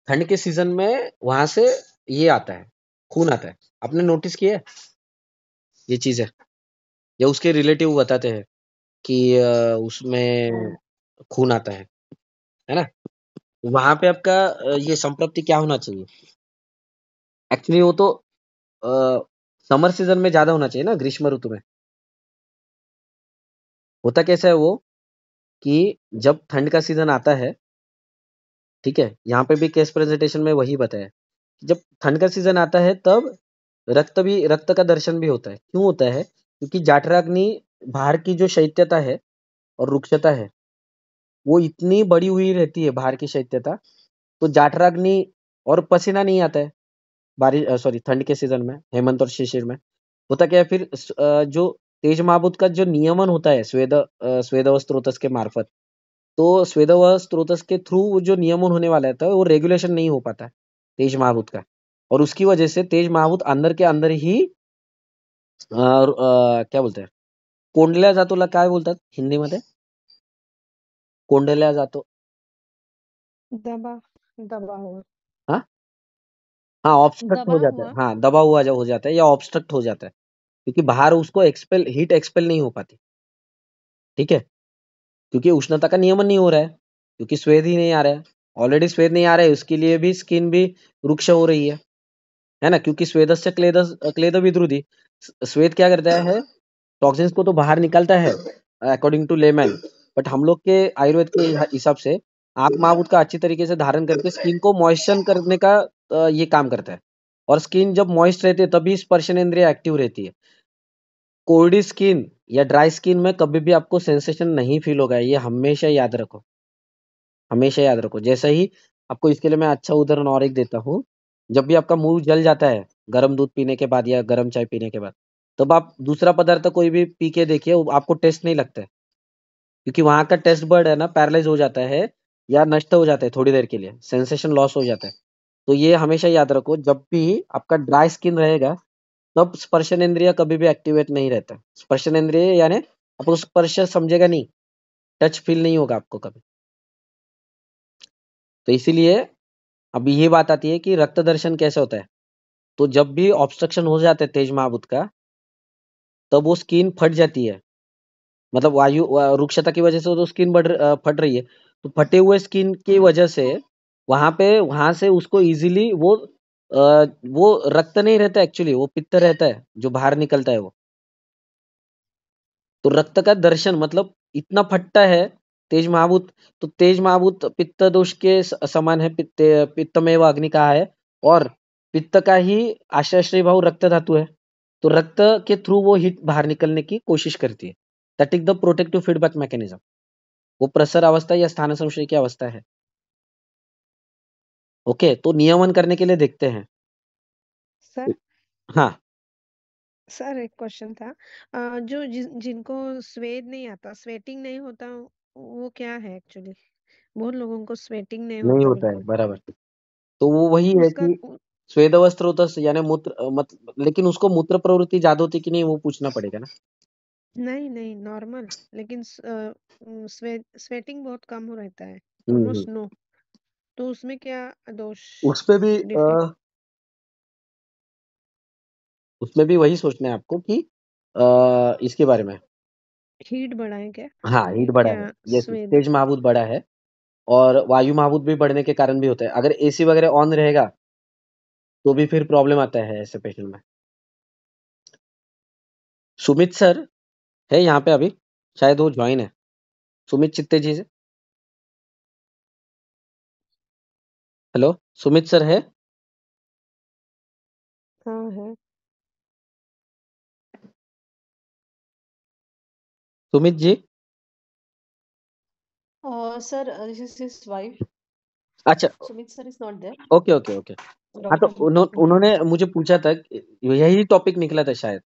ठंड के सीजन में वहां से ये आता है, खून आता है. आपने नोटिस किया है ये चीजें, या उसके रिलेटिव बताते हैं कि उसमें खून आता है ना. वहां पे आपका ये संतृप्ति क्या होना चाहिए? एक्चुअली वो तो समर सीजन में ज्यादा होना चाहिए ना, ग्रीष्म ऋतु में. होता कैसा है वो, कि जब ठंड का सीजन आता है, ठीक है, यहाँ पे भी केस प्रेजेंटेशन में वही बताया, जब ठंड का सीजन आता है तब रक्त का दर्शन भी होता है. क्यों होता है? क्योंकि जाठराग्नि, बाहर की जो शैत्यता है और रुक्षता है, वो इतनी बड़ी हुई रहती है, बाहर की शैत्यता, तो जाठराग्नि, और पसीना नहीं आता है बारिश सॉरी ठंड के सीजन में, हेमंत और शिशिर में. होता क्या है फिर, जो तेज महाभूत का जो नियमन होता है स्वेदव स्त्रोतस के मार्फत, तो स्वेदव स्त्रोतस के थ्रू जो नियमन होने वाला था वो रेगुलेशन नहीं हो पाता तेज महाभूत का, और उसकी वजह से तेज महाभूत अंदर के अंदर ही क्या बोलते हैं, कोंडल्या जातोला काय बोलतात हिंदीमध्ये? कोंडल्या जातो. दबा दबा हुआ हाँ हाँ, ऑब्स्ट्रक्ट हो दबा जाता है, हुआ हाँ दबा हुआ जो हो जाता है या ऑब्स्ट्रक्ट हो जाता है, क्योंकि बाहर उसको हीट एक्सपेल नहीं हो पाती. ठीक है, क्योंकि उष्णता का नियमन नहीं हो रहा है, क्योंकि स्वेद ही नहीं आ रहा है. ऑलरेडी स्वेद नहीं आ रहा है, उसके लिए भी स्किन भी रुक्ष हो रही है ना, क्योंकि स्वेदस्य क्लेद विद्रुदी. स्वेद क्या करता है, टॉक्सिन्स को तो बाहर निकालता है अकॉर्डिंग टू लेमैन, बट हम लोग के आयुर्वेद के हिसाब से आंख माबूत का अच्छी तरीके से धारण करके स्किन को मॉइस्चर करने का ये काम करता है. और स्किन जब मॉइस्ट रहती है तभी स्पर्शनेंद्रिय एक्टिव रहती है. कोल्डी स्किन या ड्राई स्किन में कभी भी आपको सेंसेशन नहीं फील होगा, ये हमेशा याद रखो, हमेशा याद रखो. जैसे ही आपको इसके लिए मैं अच्छा उदाहरण और एक देता हूँ, जब भी आपका मुंह जल जाता है गर्म दूध पीने के बाद या गर्म चाय पीने के बाद, तब आप दूसरा पदार्थ कोई भी पी के देखिए, वो आपको टेस्ट नहीं लगता है, क्योंकि वहां का टेस्ट बर्ड है ना पैरालाइज हो जाता है या नष्ट हो जाता है, थोड़ी देर के लिए सेंसेशन लॉस हो जाता है. तो ये हमेशा याद रखो, जब भी आपका ड्राई स्किन रहेगा तब स्पर्शनेंद्रिय कभी भी एक्टिवेट नहीं रहता. स्पर्शनेंद्रिय यानी आपको स्पर्श समझेगा नहीं, टच फील नहीं होगा आपको कभी. तो इसीलिए अब ये बात आती है कि रक्त दर्शन कैसे होता है. तो जब भी ऑब्स्ट्रक्शन हो जाता है तेज महाभूत का, तब वो स्किन फट जाती है, मतलब रुक्षता की वजह से तो स्किन फट रही है, तो फटे हुए स्किन की वजह से वहां से उसको इजीली वो रक्त नहीं रहता, एक्चुअली वो पित्त रहता है जो बाहर निकलता है वो. तो रक्त का दर्शन मतलब इतना फटता है तेज महाभूत. तो तेज महाभूत पित्त दोष के समान है, पित्तमेव अग्नि कहा है, और पित्त का ही आश्रय भाव रक्त धातु है. तो रक्त के थ्रू वो हीट बाहर निकलने की कोशिश करती है. That is the protective feedback mechanism. वो प्रसर अवस्था या स्थान संशय की अवस्था है. ओके, तो नियमन करने के लिए देखते हैं. सर हाँ, सर एक क्वेश्चन था जो जिनको स्वेद नहीं आता, स्वेटिंग नहीं होता, वो क्या है एक्चुअली? बहुत लोगों को स्वेटिंग नहीं नहीं होता होता है बिल्कुल. बराबर. तो वो वही है उसका कि स्वेदवस्त्र होता है, यानी मूत्र लेकिन उसको मूत्र प्रवृत्ति ज्यादा होती कि नहीं, वो पूछना पड़ेगा ना. नहीं नहीं नॉर्मल, लेकिन स्वेटिंग बहुत कम हो रहता है, हम्म. Almost no. तो उसमें क्या दोष उस पे भी डिफेक्ट? उसमें भी वही सोचना है आपको कि इसके बारे में. हीट बढ़ाए क्या हाँ, हीट बढ़ा क्या है, ये स्वेद? तेज महाभूत बढ़ा है, और वायु महाभूत भी बढ़ने के कारण भी होता है. अगर एसी वगैरह ऑन रहेगा तो भी फिर प्रॉब्लम आता है ऐसे पेशेंट में। सुमित सर है यहाँ पे अभी, शायद वो ज्वाइन है। सुमित चित्ते जी से, हेलो सुमित सर है? हाँ है। Sumit ji, Sir, this is his wife. अच्छा Sumit sir is not there. Okay okay okay. हाँ तो Doctor. उन्होंने मुझे पूछा था, यही टॉपिक निकला था शायद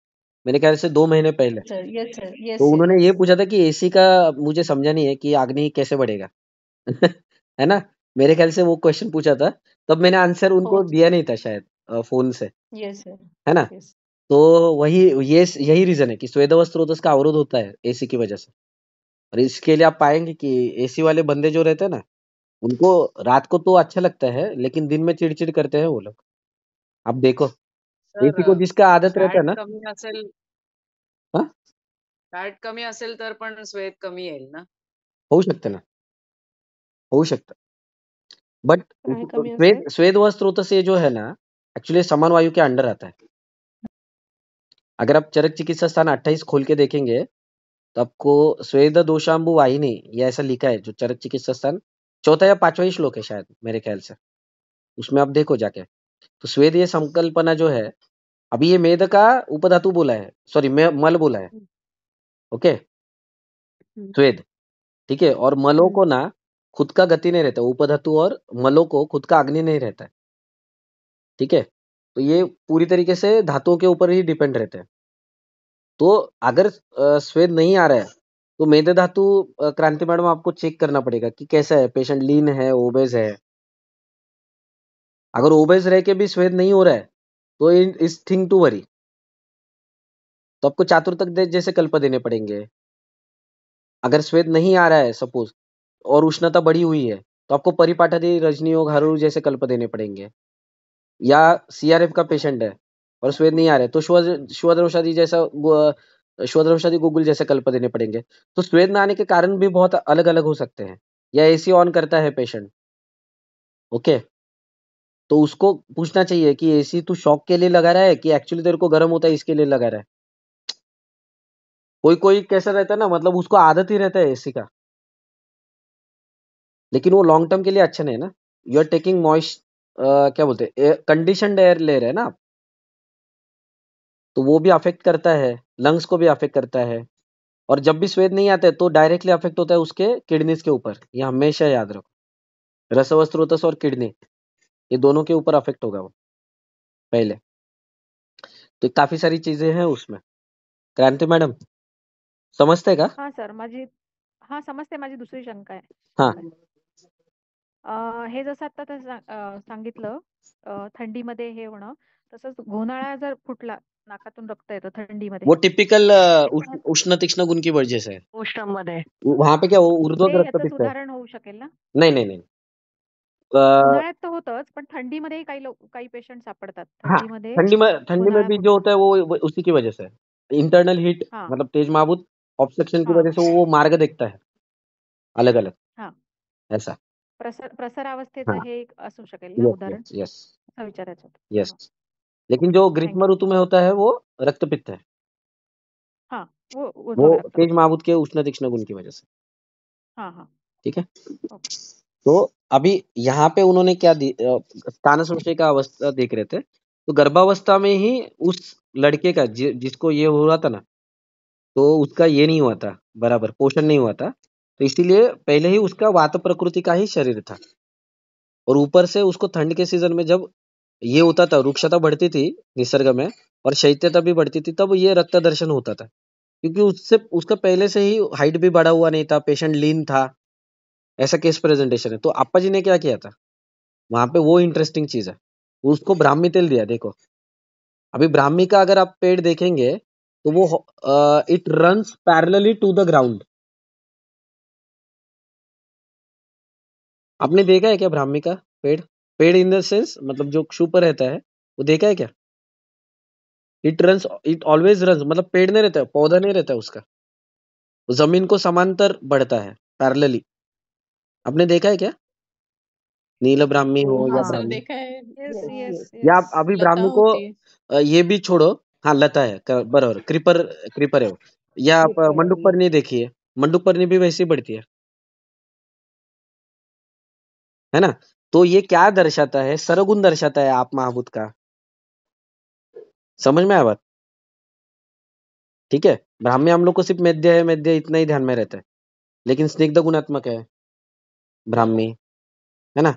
मेरे ख्याल से 2 महीने पहले। Sir, yes, sir. Yes, तो उन्होंने ये yes. पूछा था कि एसी का मुझे समझा नहीं है कि अग्नि कैसे बढ़ेगा है ना, मेरे ख्याल से वो क्वेश्चन पूछा था, तब मैंने आंसर उनको Oh, दिया नहीं था शायद फोन से, yes, sir. है ना। Yes. तो वही यही रीजन है कि स्वेदव स्रोत का अवरोध होता है एसी की वजह से। और इसके लिए आप पाएंगे कि एसी वाले बंदे जो रहते हैं ना, उनको रात को तो अच्छा लगता है लेकिन दिन में चिड़चिड़ करते हैं वो लोग। आप देखो, एसी को सर जिसका आदत रहता है फॅट ना, कमी असेल हाँ फॅट कमी असेल तर पण स्वेद कमी येईल ना? होऊ शकतं ना, होऊ शकतं। बट काय कमी असेल? स्वेद स्वेद व स्रोत से जो है ना, एक्चुअली समान वायु के अंडर आता है। अगर आप चरक चिकित्सा स्थान 28 खोल के देखेंगे तो आपको स्वेद दोषांबु वाहिनी ये ऐसा लिखा है, जो चरक चिकित्सा स्थान 4था या 5वां ही श्लोक है शायद मेरे ख्याल से, उसमें आप देखो जाके। तो स्वेद ये संकल्पना जो है, अभी ये मेद का उपधातु बोला है, सॉरी मल बोला है, ओके हम्म, स्वेद, ठीक है। और मलों हम्म, को ना खुद का गति नहीं रहता, उपधातु और मलों को खुद का अग्नि नहीं रहता है, ठीक है। तो ये पूरी तरीके से धातुओं के ऊपर ही डिपेंड रहते हैं। तो अगर स्वेद नहीं आ रहा है तो मेद धातु क्रांति मैडम आपको चेक करना पड़ेगा कि कैसा है, पेशेंट लीन है, ओबेज है। अगर ओबेज रह के भी स्वेद नहीं हो रहा है तो इस थिंग टू वरी, तो आपको चातुर्तक जैसे कल्प देने पड़ेंगे। अगर स्वेद नहीं आ रहा है सपोज और उष्णता बढ़ी हुई है, तो आपको परिपाठादि रजनीयोग हारू जैसे कल्प देने पड़ेंगे। या सीआरएफ का पेशेंट है और स्वेद नहीं आ रहा है तो श्वद्रवशादी जैसा श्वद्रवशादी गुगुल जैसे कल्प देने पड़ेंगे। तो स्वेद न आने के कारण भी बहुत अलग अलग हो सकते हैं। या एसी ऑन करता है पेशेंट, ओके, तो उसको पूछना चाहिए कि एसी तू शॉक के लिए लगा रहा है कि एक्चुअली तेरे को गर्म होता है इसके लिए लगा रहा है। कोई कोई कैसा रहता है ना, मतलब उसको आदत ही रहता है एसी का, लेकिन वो लॉन्ग टर्म के लिए अच्छा नहीं है ना। यू आर टेकिंग मॉइस्ट क्या बोलते हैं, कंडीशनड एयर ले रहे हैं ना आप, तो वो भी अफेक्ट करता है, लंग्स को भी अफेक्ट करता है। और जब भी स्वेद नहीं आते तो डायरेक्टली अफेक्ट होता है उसके किडनीज के ऊपर, ये हमेशा याद रखो। रसवस्त्रोतस और किडनी ये दोनों के ऊपर अफेक्ट होगा वो पहले। तो काफी सारी चीजें हैं उसमें। क्रांति मैडम समझते का? हा सर समजते, माझी दुसरी शंका आहे. हाँ हे जसं आता सांगितलं, थंडीमध्ये हे होणं, तसंच घोनाळा जर फुटला, नाकातून रक्त येतं थंडीमध्ये, वो टिपिकल त्याच्या उष्ण तीक्ष्ण गुण की वजह से है। उष्णमध्ये. वहां पे क्या वो ऊर्ध्वक ते ह्याचं रक्तपित्त है। सुधारण होऊ शकेल ना? नहीं नहीं नहीं उन्हाळ्यात तर होतच, पण थंडीमध्ये काही पेशंट सापडतात. हाँ, थंडीमध्ये ठंडी में घोनाळा भी जो फुटतो. होता है वो उसी की वजह से है। इंटरनल हीट, हां, मतलब तेज महाभूत ऑब्स्ट्रक्शन की हां, वजह से वो मार्ग देखता है अलग अलग, हां. ऐसा। प्रसरावस्थेचं हाँ हे एक असू शकेल ना यस उदाहरण? यस यस असं विचारायचं होतं. यस। हां, लेकिन जो थँक ग्रीष्म यू. ऋतु में होता है वो रक्तपित्त है, हां, वो ऊर्ध्वक तेज रक्तपित्त. महाभूत के उष्ण तीक्ष्ण गुण की वजह से, हां, हां. ठीक है। ओके. तो अभी यहाँ पे उन्होंने क्या स्थान संशय का अवस्था देख रहे थे, तो गर्भावस्था में ही उस लड़के का जिसको ये हो रहा था ना, तो उसका ये नहीं हुआ था, बराबर पोषण नहीं हुआ था, तो इसीलिए पहले ही उसका वात प्रकृति का ही शरीर था। और ऊपर से उसको ठंड के सीजन में जब ये होता था, रुक्षता बढ़ती थी निसर्ग में और शैत्यता भी बढ़ती थी, तब ये रक्त दर्शन होता था, क्योंकि उससे उसका पहले से ही हाइट भी बढ़ा हुआ नहीं था, पेशेंट लीन था, ऐसा केस प्रेजेंटेशन है। तो अप्पा जी ने क्या किया था वहां पे, वो इंटरेस्टिंग चीज है, उसको ब्राह्मी तेल दिया। देखो अभी ब्राह्मी का अगर आप पेड़ देखेंगे तो वो it runs parallelly to the ground. आपने देखा है क्या ब्राह्मी का पेड़? पेड़ इन द सेंस मतलब जो क्षु पर रहता है, वो देखा है क्या? इट ऑलवेज रन्स, मतलब पेड़ नहीं रहता है, पौधा नहीं रहता है उसका, वो जमीन को समांतर बढ़ता है पैरेलली। आपने देखा है क्या? नील ब्राह्मी हो या हाँ सर, ब्राह्मी? देखा है. Yes Yes, yes yes. या येस अभी लता ब्राह्मी को होती. ये भी छोड़ो. हाँ लता है बराबर. क्रीपर क्रीपर है वो. या आप Prefer, मंडूक yes. परनी देखिए. मंडूक परनी भी वैसी बढ़ती है ना. तो ये क्या दर्शाता है? सरगुण दर्शाता है आप महाभूत का. समझ में आया बात? ठीक है. ब्राह्मी हम लोग को सिर्फ मेद्य इतना ही ध्यान में रहता है. लेकिन स्निग्ध गुणात्मक है ब्राह्मी, है ना.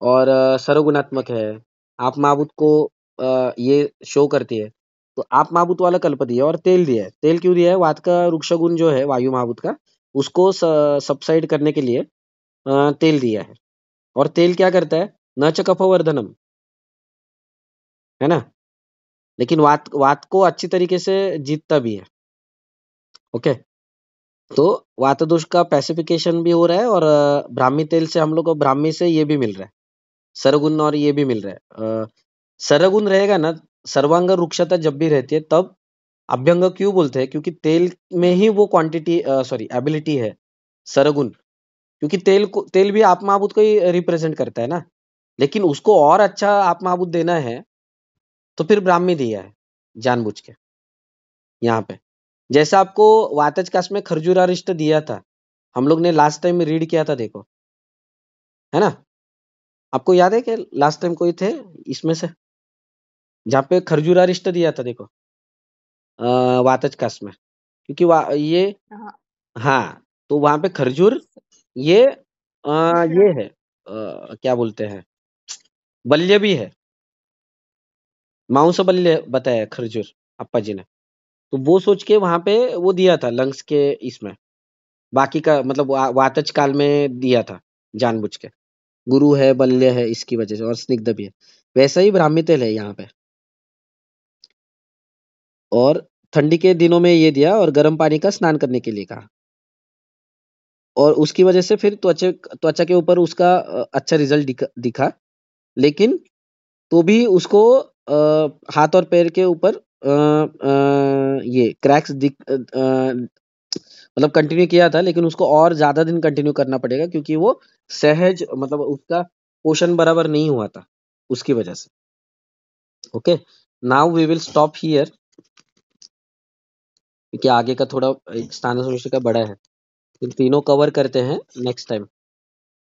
और सर्वगुणात्मक है. आप महाभूत को ये शो करती है. तो आप महाभूत वाला कल्प दिया और तेल दिया है. तेल क्यों दिया है? वात का वृक्ष गुण जो है वायु महाभूत का, उसको सबसाइड करने के लिए तेल दिया है. और तेल क्या करता है? न च कफवर्धनम, है ना. लेकिन वात वात को अच्छी तरीके से जीतता भी है. ओके. तो वात दोष का पैसिफिकेशन भी हो रहा है और ब्राह्मी तेल से हम लोग को ब्राह्मी से ये भी मिल रहा है, सरगुण, और ये भी मिल रहा है. सरगुण रहेगा ना, सर्वांग रुक्षता जब भी रहती है तब अभ्यंग क्यों बोलते हैं? क्योंकि तेल में ही वो क्वांटिटी सॉरी एबिलिटी है सरगुण. क्योंकि तेल भी आप महाभूत को ही रिप्रेजेंट करता है ना. लेकिन उसको और अच्छा आप महाभूत देना है तो फिर ब्राह्मी दिया है जानबूझ के यहाँ पे. जैसा आपको वातज कास्ट में खरजूरारिष्ट दिया था, हम लोग ने लास्ट टाइम रीड किया था, देखो, है ना. आपको याद है कि लास्ट टाइम कोई थे इसमें से जहाँ पे खरजूरारिष्ट दिया था, देखो, वातज कास्ट में. क्योंकि ये हाँ. हाँ, तो वहां पे खरजूर ये ये है क्या बोलते हैं, बल्य भी है, मांस बल्य बताया खरजूर अप्पा जी ने. तो वो सोच के वहां पे वो दिया था लंग्स के इसमें. बाकी का मतलब वातज काल में दिया था जानबूझ के. गुरु है, बल्य है, इसकी वजह से, और स्निग्ध भी है. वैसा ही ब्राह्मी तेल है यहाँ पे. और ठंडी के दिनों में ये दिया और गर्म पानी का स्नान करने के लिए कहा. और उसकी वजह से फिर त्वचा के ऊपर उसका अच्छा रिजल्ट दिखा. लेकिन तो भी उसको हाथ और पैर के ऊपर ये क्रैक्स मतलब कंटिन्यू किया था. लेकिन उसको और ज्यादा दिन कंटिन्यू करना पड़ेगा क्योंकि वो सहज मतलब उसका पोषण बराबर नहीं हुआ था उसकी वजह से. Okay. Now we will stop here क्योंकि आगे का थोड़ा एक स्थान विषय का बड़ा है. इन तीनों कवर करते हैं नेक्स्ट टाइम.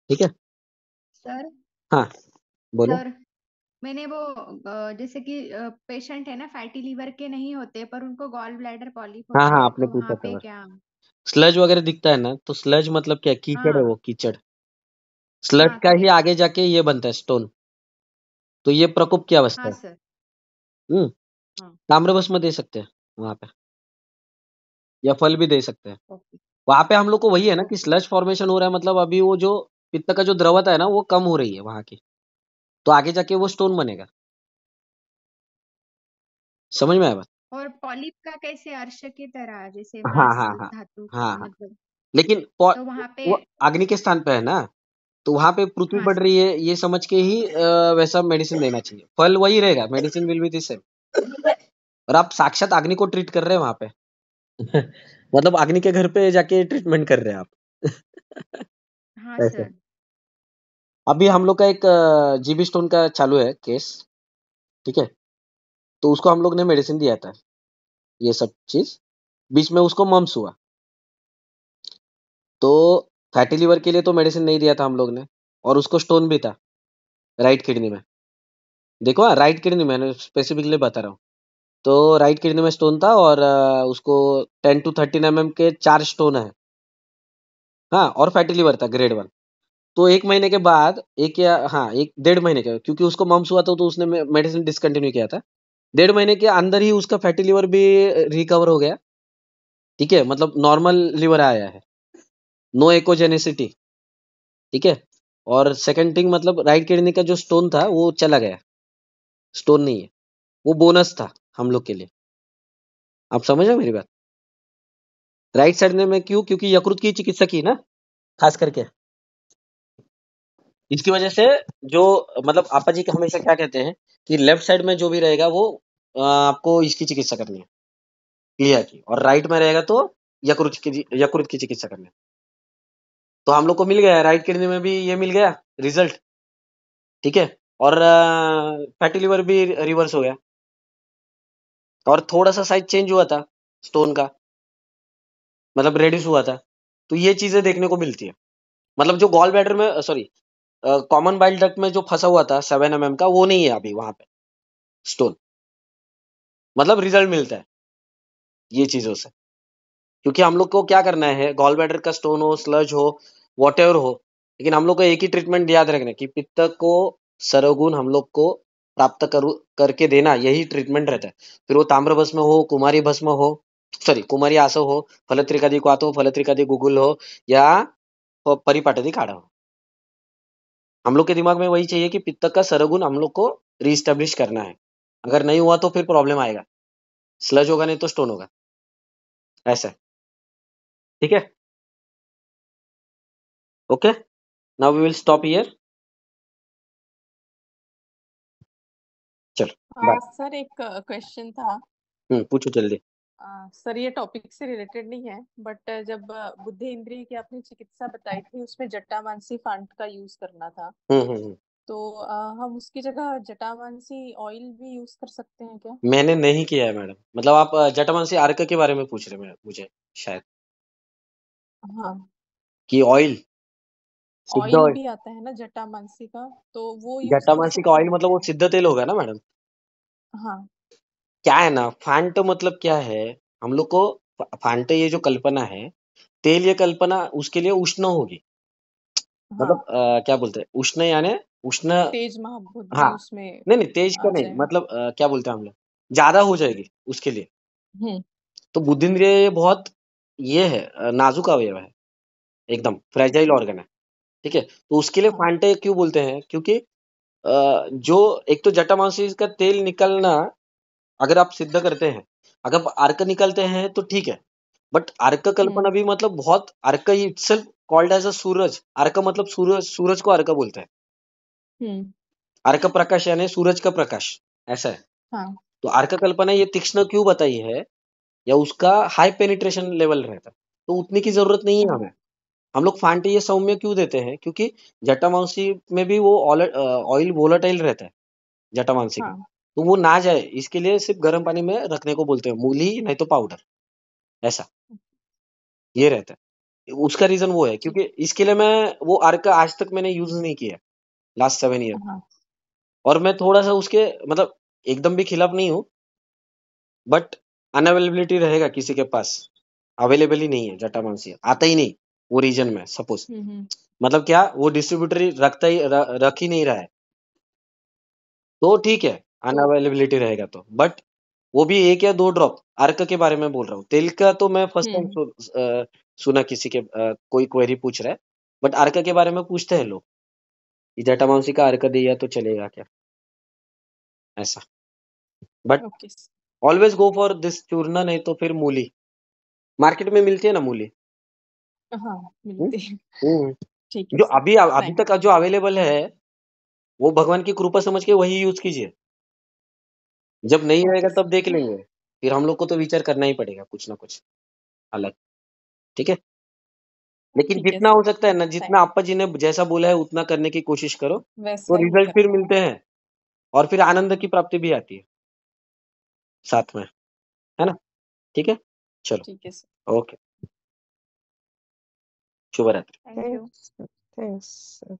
ठीक है. सर हाँ बोलो. सर मैंने वो जैसे कि पेशेंट है ना फैटी लीवर के नहीं होते पर उनको गॉल ब्लैडर पॉलिप हाँ होता हाँ है आपने तो पूछा वहां था पे बस. क्या। स्लज वगैरह दिखता है ना, तो स्लज मतलब क्या? कीचड़ है हाँ वो, कीचड़. स्लज हाँ का ही करेक्ट। आगे जाके ये बनता है स्टोन. तो ये प्रकोप की अवस्था हाँ है. सर। हम्म. हाँ ताम्रभस्म दे सकते हैं वहां पे, या फल भी दे सकते हैं. ओके वहां पे हम लोग को वही है ना कि ओके। स्लज फॉर्मेशन हो रहा है, मतलब अभी वो जो पित्त का जो द्रवता है ना वो कम हो रही है वहां की. तो आगे जाके वो स्टोन बनेगा. समझ में आया बात? और पॉलिप का कैसे अर्श की तरह जैसे हाँ व्यास हाँ हाँ धातु हाँ हाँ. मतलब लेकिन तो वहां पे। वो अग्नि के स्थान पे है ना, तो वहां पे पृथ्वी हाँ बढ़ सर। रही है ये समझ के ही वैसा मेडिसिन देना चाहिए. फल वही रहेगा, medicine will be the same. और आप साक्षात अग्नि को ट्रीट कर रहे हैं वहां पे. मतलब अग्नि के घर पे जाके ट्रीटमेंट कर रहे हैं आप. हाँ ऐसे. सर। अभी हम लोग का एक जीबी स्टोन का चालू है केस. ठीक है. तो उसको हम लोग ने मेडिसिन दिया था, ये सब चीज. बीच में उसको मम्स हुआ, तो फैटी लिवर के लिए तो मेडिसिन नहीं दिया था हम लोग ने. और उसको स्टोन भी था राइट किडनी में. देखो राइट किडनी में स्पेसिफिकली बता रहा हूँ. तो राइट किडनी में स्टोन था और उसको 10 to 13 mm के 4 स्टोन है. हाँ, और फैटी लिवर था ग्रेड 1. तो 1 महीने के बाद, एक या हाँ 1 डेढ़ महीने के, क्योंकि उसको मम्स हुआ था तो उसने मेडिसिन डिसकंटिन्यू किया था. 1.5 महीने के अंदर ही उसका फैटी लिवर भी रिकवर हो गया. ठीक है, मतलब नॉर्मल लिवर आया है, नो एकोजेनेसिटी. ठीक है. और सेकंड थिंग, मतलब राइट किडनी का जो स्टोन था वो चला गया. स्टोन नहीं है वो, बोनस था हम लोग के लिए. आप समझ रहे मेरी बात? राइट साइड में क्यों? क्योंकि यकृत की चिकित्सा की ना, खास करके. इसकी वजह से जो मतलब आपा जी हमेशा क्या कहते हैं कि लेफ्ट साइड में जो भी रहेगा वो आपको इसकी चिकित्सा करनी है, क्लियर की. और राइट में रहेगा तो यकृत की चिकित्सा करनी है. तो हम लोग को मिल गया राइट किडनी में भी, ये मिल गया रिजल्ट. ठीक है. और फैटी लिवर भी रिवर्स हो गया, और थोड़ा सा साइज चेंज हुआ था स्टोन का, मतलब रेड्यूस हुआ था। तो ये चीजें देखने को मिलती है। मतलब जो गॉल ब्लैडर में, सॉरी, कॉमन बाइल डक्ट में जो फंसा हुआ था 7 mm का, वो नहीं है अभी वहां पे स्टोन। मतलब रिजल्ट मिलता है ये चीजों से, क्योंकि हम लोग को क्या करना है, गॉल ब्लैडर का स्टोन हो, स्लज हो, वॉटेवर हो, लेकिन हम लोग को एक ही ट्रीटमेंट याद रखना है कि पित्त को सरगुण हम लोग को प्राप्त करके देना, यही ट्रीटमेंट रहता है। फिर वो ताम्र भस्म हो, कुमारी भस्म हो, सॉरी कुमारी आसव हो, फलत्रिकादि क्वाथ हो, फलत्रिकादि गुगुल हो, या परिपाटदि काढ़ा हो, हम लोग के दिमाग में वही चाहिए कि पित्त का सरगुण हम लोग को रीस्टेब्लिश करना है। अगर नहीं हुआ तो फिर प्रॉब्लम आएगा, स्लज होगा नहीं तो स्टोन होगा, ऐसा है। ठीक है, okay, now we will stop here. चलो बाय। सर एक क्वेश्चन था। पूछो जल्दी। सर ये टॉपिक से रिलेटेड नहीं है, बट जब बुद्धि इंद्रिय की आपने चिकित्सा बताई थी उसमें जटामांसी फांट का यूज करना था, तो हम उसकी जगह जटामांसी ऑयल भी यूज कर सकते हैं क्या? मैंने नहीं किया है मैडम, मतलब आप जटामांसी अर्क के बारे में पूछ रहे हैं मुझे शायद, हाँ, कि ऑयल, सिद्ध ऑयल ऑयल। भी आता है ना जटामांसी का, तो वो यूज कर जटामांसी का सकते ऑयल हैं मतलब क्या? वो सिद्ध तेल होगा ना मैडम। हाँ। क्या है ना, फांट मतलब क्या है, हम लोग को फांट ये जो कल्पना है, तेल ये कल्पना उसके लिए उष्ण होगी, मतलब हाँ, क्या बोलते हैं, उष्ण यानी उष्ण। तेज महाभूत हाँ, भी उसमें नहीं नहीं तेज का आ नहीं, जाएगा। मतलब क्या बोलते हैं हम लोग, ज्यादा हो जाएगी उसके लिए। हम्म। तो बुद्धिंद्रिय ये बहुत ये है, नाजुक अवयव है, एकदम फ्रेजाइल ऑर्गन है। ठीक है, तो उसके लिए हाँ। फांटे क्यों बोलते हैं, क्योंकि जो एक तो जटामांसी का तेल निकलना, अगर आप सिद्ध करते हैं, अगर अर्क निकलते हैं तो ठीक है, बट अर्क कल्पना भी मतलब बहुत, अर्क इटसेल्फ कॉल्ड एज अ सूरज, अर्क मतलब सूरज, सूरज को अर्क बोलते हैं। हम्म। अर्क प्रकाश यानी सूरज का प्रकाश, ऐसा है। हाँ। तो अर्क कल्पना ये तीक्ष्ण क्यों बताई है, या उसका हाई पेनिट्रेशन लेवल रहता है, तो उतने की जरूरत नहीं है हमें। हम लोग फांटे ये सौम्य क्यों देते हैं, क्योंकि जटामांसी में भी वो ऑयल वोलेटाइल रहता है जटामांसी का, हाँ। तो वो ना जाए इसके लिए सिर्फ गर्म पानी में रखने को बोलते हैं, मूली नहीं तो पाउडर, ऐसा ये रहता है। उसका रीजन वो है ठीक। क्योंकि इसके लिए मैं वो अर्क आज तक मैंने यूज नहीं किया लास्ट 7 ईयर, हाँ। और मैं थोड़ा सा उसके मतलब एकदम भी खिलाफ नहीं हूँ, बट अनअवेलेबिलिटी रहेगा किसी के पास, अवेलेबल ही नहीं है जटामांसी, आता ही नहीं वो रीजन में सपोज, मतलब क्या वो डिस्ट्रीब्यूटर रखता ही रख ही नहीं रहा है, तो ठीक है, तो अनअवेलेबिलिटी रहेगा तो, बट वो भी 1 या 2 ड्रॉप। अर्क के बारे में बोल रहा हूँ, तेल का तो मैं फर्स्ट टाइम सुना किसी के, कोई क्वेरी पूछ रहा है, बट अर्क के बारे में पूछते हैं लोग कि जटामांसी का अर्क दिया तो चलेगा क्या, ऐसा। But okay. Always go for this churna, नहीं तो फिर मूली, मार्केट में मिलती है ना मूली। हाँ, हम्म? मिलते हैं। हम्म। ठीक है जो सर, अभी अभी थैंक तक जो अवेलेबल है, वो भगवान की कृपा समझ के वही यूज कीजिए, जब नहीं ओके रहेगा तब सर। देख लेंगे, फिर हम लोग को तो विचार करना ही पड़ेगा कुछ ना कुछ अलग। ठीक है, लेकिन ठीक है जितना सर, हो सकता है ना, जितना थैंक अप्पा जी ने जैसा बोला है उतना करने की कोशिश करो, तो वैसा ही रिजल्ट फिर करते हैं। मिलते हैं, और फिर आनंद की प्राप्ति भी आती है साथ में, है ना। ठीक है, चलो, ठीक है सर। ओके, शुभ रात्रि। Thank you. थैंक्स। थैंक्स।